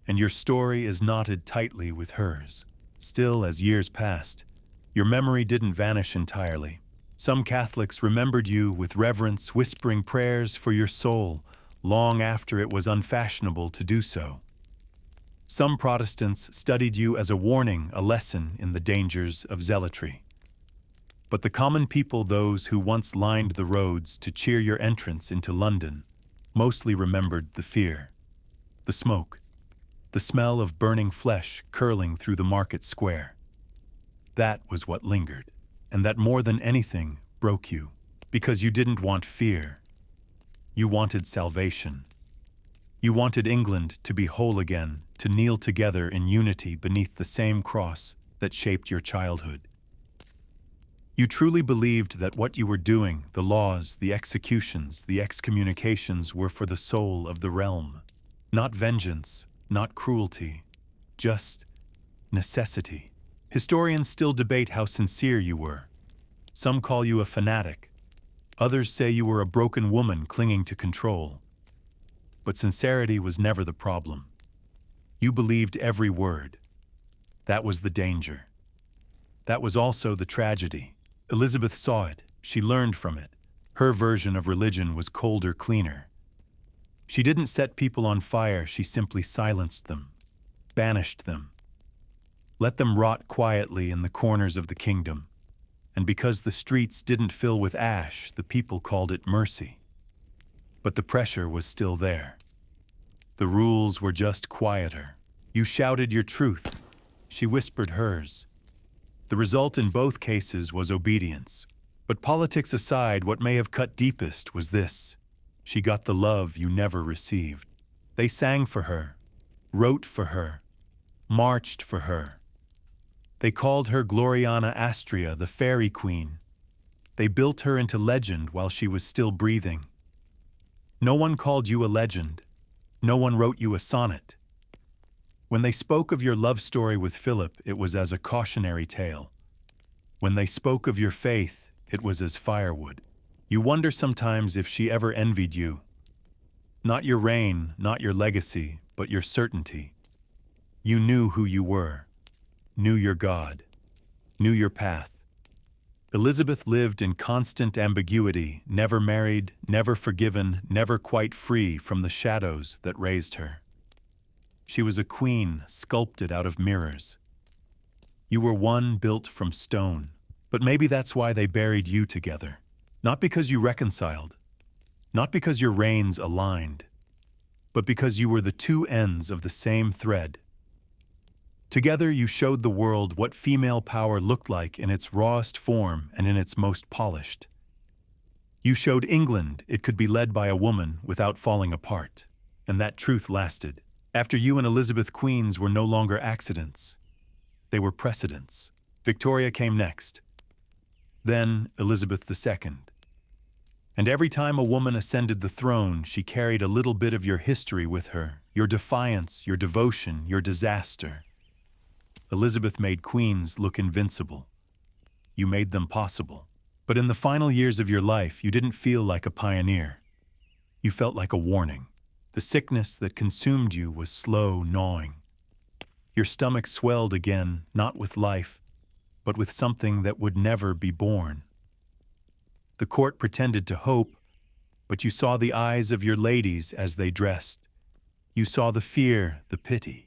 Speaker 1: And your story is knotted tightly with hers. Still, as years passed, your memory didn't vanish entirely. Some Catholics remembered you with reverence, whispering prayers for your soul long after it was unfashionable to do so. Some Protestants studied you as a warning, a lesson in the dangers of zealotry. But the common people, those who once lined the roads to cheer your entrance into London, mostly remembered the fear, the smoke, the smell of burning flesh curling through the market square. That was what lingered. And that more than anything broke you, because you didn't want fear. You wanted salvation. You wanted England to be whole again, to kneel together in unity beneath the same cross that shaped your childhood. You truly believed that what you were doing, the laws, the executions, the excommunications, were for the soul of the realm. Not vengeance, not cruelty, just necessity. Historians still debate how sincere you were. Some call you a fanatic. Others say you were a broken woman clinging to control. But sincerity was never the problem. You believed every word. That was the danger. That was also the tragedy. Elizabeth saw it. She learned from it. Her version of religion was colder, cleaner. She didn't set people on fire. She simply silenced them, banished them. Let them rot quietly in the corners of the kingdom. And because the streets didn't fill with ash, the people called it mercy. But the pressure was still there. The rules were just quieter. You shouted your truth. She whispered hers. The result in both cases was obedience. But politics aside, what may have cut deepest was this. She got the love you never received. They sang for her, wrote for her, marched for her. They called her Gloriana Astrea, the fairy queen. They built her into legend while she was still breathing. No one called you a legend. No one wrote you a sonnet. When they spoke of your love story with Philip, it was as a cautionary tale. When they spoke of your faith, it was as firewood. You wonder sometimes if she ever envied you. Not your reign, not your legacy, but your certainty. You knew who you were, knew your God, knew your path. Elizabeth lived in constant ambiguity, never married, never forgiven, never quite free from the shadows that raised her. She was a queen sculpted out of mirrors. You were one built from stone, but maybe that's why they buried you together. Not because you reconciled, not because your reigns aligned, but because you were the two ends of the same thread. Together you showed the world what female power looked like in its rawest form and in its most polished. You showed England it could be led by a woman without falling apart, and that truth lasted. After you and Elizabeth Queens were no longer accidents. They were precedents. Victoria came next. Then Elizabeth II. And every time a woman ascended the throne, she carried a little bit of your history with her, your defiance, your devotion, your disaster. Elizabeth made queens look invincible. You made them possible. But in the final years of your life, you didn't feel like a pioneer. You felt like a warning. The sickness that consumed you was slow gnawing. Your stomach swelled again, not with life, but with something that would never be born. The court pretended to hope, but you saw the eyes of your ladies as they dressed. You saw the fear, the pity.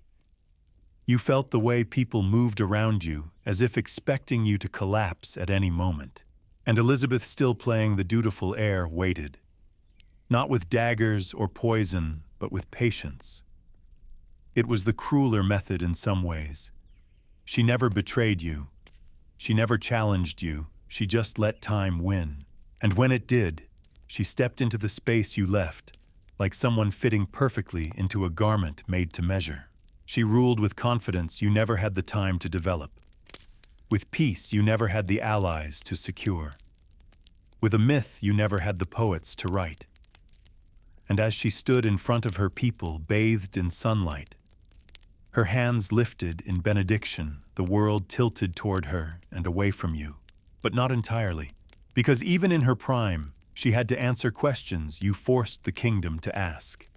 Speaker 1: You felt the way people moved around you, as if expecting you to collapse at any moment. And Elizabeth, still playing the dutiful heir, waited. Not with daggers or poison, but with patience. It was the crueler method in some ways. She never betrayed you. She never challenged you. She just let time win. And when it did, she stepped into the space you left, like someone fitting perfectly into a garment made to measure. She ruled with confidence you never had the time to develop. With peace you never had the allies to secure. With a myth you never had the poets to write. And as she stood in front of her people, bathed in sunlight, her hands lifted in benediction, the world tilted toward her and away from you. But not entirely, because even in her prime, she had to answer questions you forced the kingdom to ask.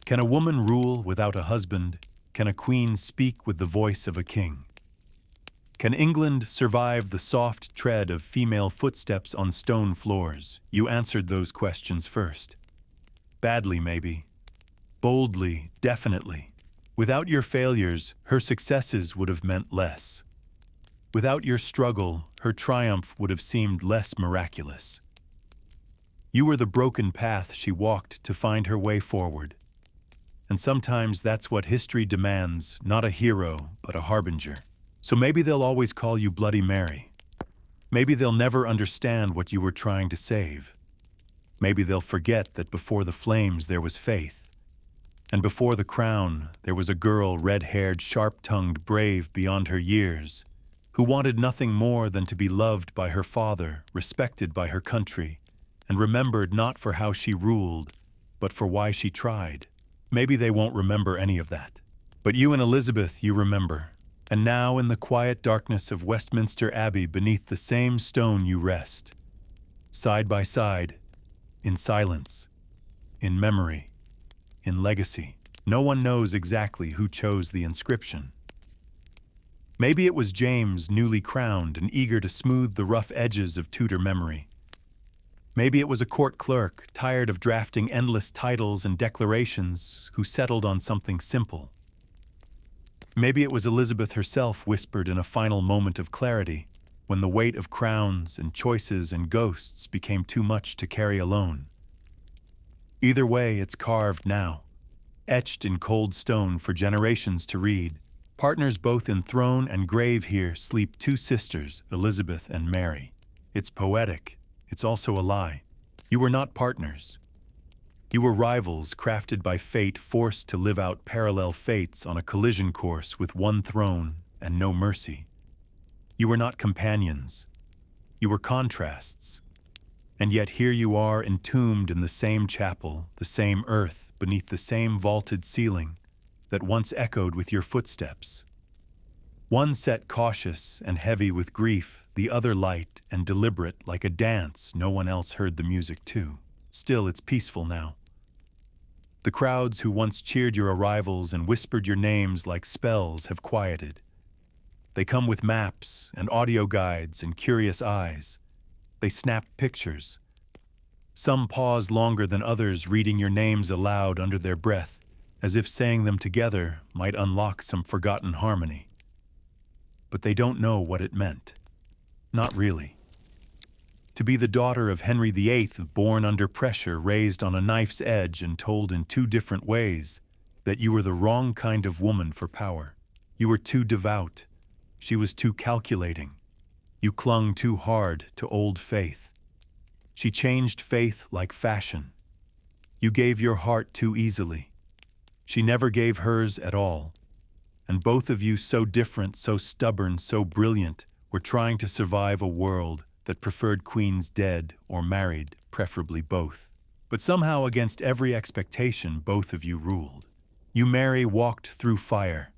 Speaker 1: Can a woman rule without a husband? Can a queen speak with the voice of a king? Can England survive the soft tread of female footsteps on stone floors? You answered those questions first. Badly, maybe. Boldly, definitely. Without your failures, her successes would have meant less. Without your struggle, her triumph would have seemed less miraculous. You were the broken path she walked to find her way forward. And sometimes that's what history demands, not a hero, but a harbinger. So maybe they'll always call you Bloody Mary. Maybe they'll never understand what you were trying to save. Maybe they'll forget that before the flames there was faith. And before the crown, there was a girl, red-haired, sharp-tongued, brave beyond her years, who wanted nothing more than to be loved by her father, respected by her country, and remembered not for how she ruled, but for why she tried. Maybe they won't remember any of that. But you and Elizabeth, you remember. And now in the quiet darkness of Westminster Abbey, beneath the same stone you rest. Side by side, in silence, in memory, in legacy. No one knows exactly who chose the inscription. Maybe it was James, newly crowned and eager to smooth the rough edges of Tudor memory. Maybe it was a court clerk, tired of drafting endless titles and declarations, who settled on something simple. Maybe it was Elizabeth herself, whispered in a final moment of clarity, when the weight of crowns and choices and ghosts became too much to carry alone. Either way, it's carved now, etched in cold stone for generations to read. Partners both in throne and grave, here sleep two sisters, Elizabeth and Mary. It's poetic. It's also a lie. You were not partners. You were rivals crafted by fate, forced to live out parallel fates on a collision course with one throne and no mercy. You were not companions. You were contrasts. And yet here you are, entombed in the same chapel, the same earth, beneath the same vaulted ceiling, that once echoed with your footsteps. One set cautious and heavy with grief, the other light and deliberate like a dance no one else heard the music to. Still, it's peaceful now. The crowds who once cheered your arrivals and whispered your names like spells have quieted. They come with maps and audio guides and curious eyes. They snap pictures. Some pause longer than others, reading your names aloud under their breath, as if saying them together might unlock some forgotten harmony. But they don't know what it meant. Not really. To be the daughter of Henry VIII, born under pressure, raised on a knife's edge and told in two different ways that you were the wrong kind of woman for power. You were too devout. She was too calculating. You clung too hard to old faith. She changed faith like fashion. You gave your heart too easily. She never gave hers at all. And both of you, so different, so stubborn, so brilliant, were trying to survive a world that preferred queens dead or married, preferably both. But somehow, against every expectation, both of you ruled. You, Mary, walked through fire,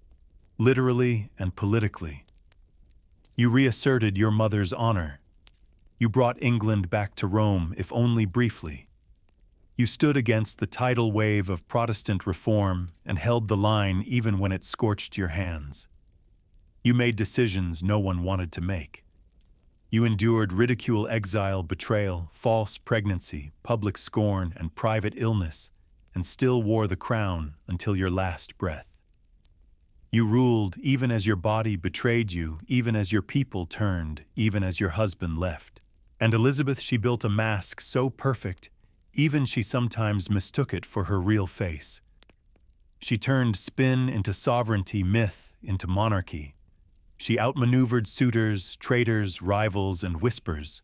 Speaker 1: literally and politically. You reasserted your mother's honor. You brought England back to Rome, if only briefly. You stood against the tidal wave of Protestant reform and held the line even when it scorched your hands. You made decisions no one wanted to make. You endured ridicule, exile, betrayal, false pregnancy, public scorn, and private illness, and still wore the crown until your last breath. You ruled even as your body betrayed you, even as your people turned, even as your husband left. And Elizabeth, she built a mask so perfect, even she sometimes mistook it for her real face. She turned spin into sovereignty, myth into monarchy. She outmaneuvered suitors, traitors, rivals, and whispers.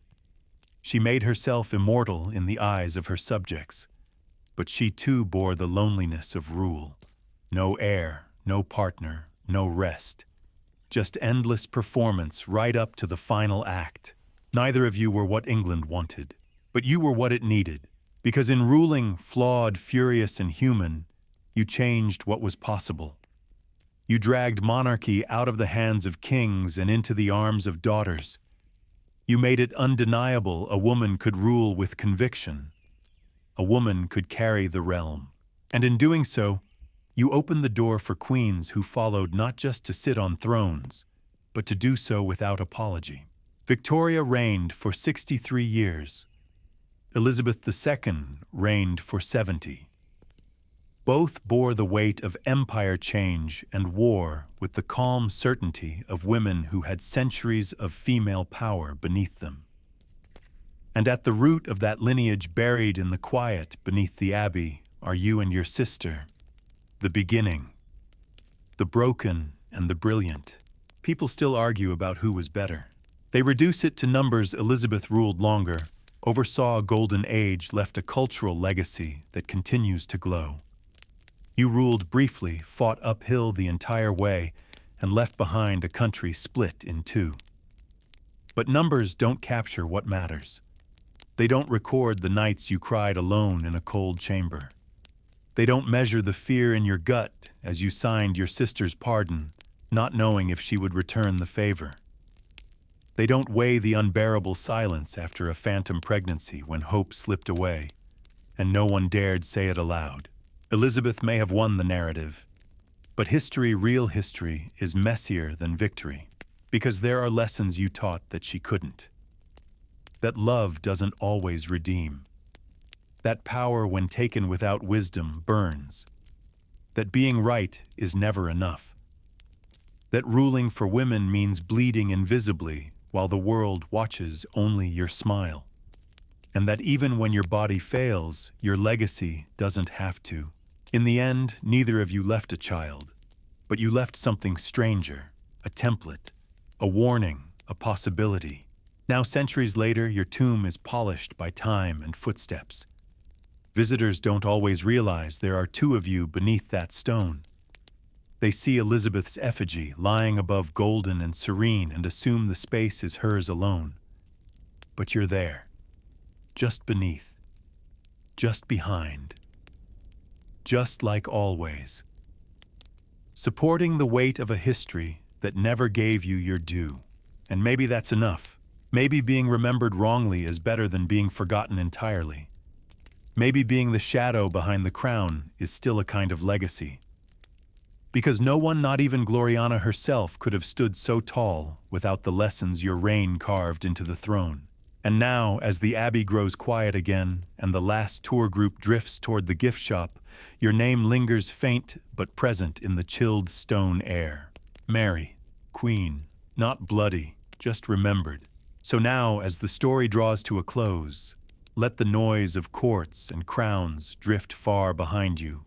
Speaker 1: She made herself immortal in the eyes of her subjects. But she too bore the loneliness of rule. No heir, no partner, no rest. Just endless performance right up to the final act. Neither of you were what England wanted, but you were what it needed. Because in ruling, flawed, furious, and human, you changed what was possible. You dragged monarchy out of the hands of kings and into the arms of daughters. You made it undeniable a woman could rule with conviction. A woman could carry the realm. And in doing so, you opened the door for queens who followed not just to sit on thrones, but to do so without apology. Victoria reigned for 63 years. Elizabeth II reigned for 70. Both bore the weight of empire change and war with the calm certainty of women who had centuries of female power beneath them. And at the root of that lineage, buried in the quiet beneath the abbey, are you and your sister, the beginning, the broken and the brilliant. People still argue about who was better. They reduce it to numbers. Elizabeth ruled longer, oversaw a golden age, left a cultural legacy that continues to glow. You ruled briefly, fought uphill the entire way, and left behind a country split in two. But numbers don't capture what matters. They don't record the nights you cried alone in a cold chamber. They don't measure the fear in your gut as you signed your sister's pardon, not knowing if she would return the favor. They don't weigh the unbearable silence after a phantom pregnancy when hope slipped away, and no one dared say it aloud. Elizabeth may have won the narrative, but history, real history, is messier than victory, because there are lessons you taught that she couldn't. That love doesn't always redeem. That power, when taken without wisdom, burns. That being right is never enough. That ruling for women means bleeding invisibly while the world watches only your smile. And that even when your body fails, your legacy doesn't have to. In the end, neither of you left a child, but you left something stranger, a template, a warning, a possibility. Now, centuries later, your tomb is polished by time and footsteps. Visitors don't always realize there are two of you beneath that stone. They see Elizabeth's effigy lying above golden and serene and assume the space is hers alone. But you're there, just beneath, just behind, just like always. supporting the weight of a history that never gave you your due. And maybe that's enough. Maybe being remembered wrongly is better than being forgotten entirely. Maybe being the shadow behind the crown is still a kind of legacy. Because no one, not even Gloriana herself, could have stood so tall without the lessons your reign carved into the throne. And now, as the abbey grows quiet again and the last tour group drifts toward the gift shop, your name lingers faint but present in the chilled stone air. Mary, Queen, not bloody, just remembered. So now, as the story draws to a close, let the noise of courts and crowns drift far behind you.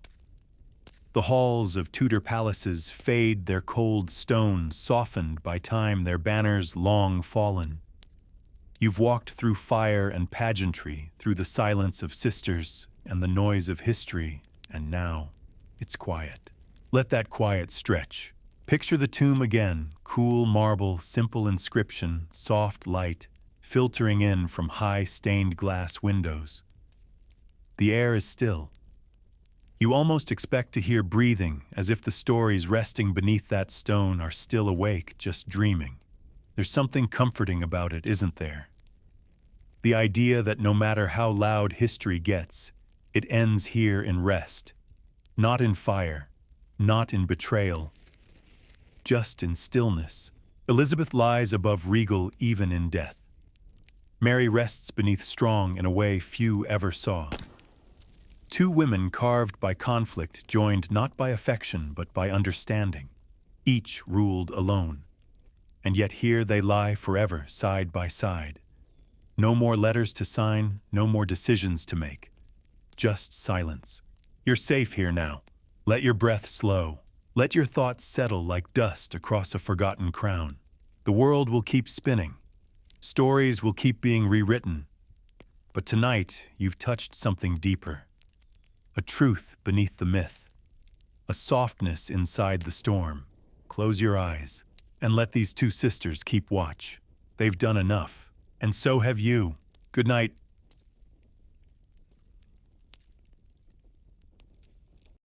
Speaker 1: The halls of Tudor palaces fade, their cold stone softened by time, their banners long fallen. You've walked through fire and pageantry, through the silence of sisters and the noise of history, and now it's quiet. Let that quiet stretch. Picture the tomb again, cool marble, simple inscription, soft light, filtering in from high stained glass windows. The air is still. You almost expect to hear breathing, as if the stories resting beneath that stone are still awake, just dreaming. There's something comforting about it, isn't there? The idea that no matter how loud history gets, it ends here in rest. Not in fire, not in betrayal, just in stillness. Elizabeth lies above regal even in death. Mary rests beneath strong in a way few ever saw. Two women carved by conflict, joined not by affection but by understanding. Each ruled alone. And yet here they lie forever, side by side. No more letters to sign, no more decisions to make. Just silence. You're safe here now. Let your breath slow. Let your thoughts settle like dust across a forgotten crown. The world will keep spinning. Stories will keep being rewritten. But tonight, you've touched something deeper. A truth beneath the myth. A softness inside the storm. Close your eyes and let these two sisters keep watch. They've done enough. And so have you. Good night.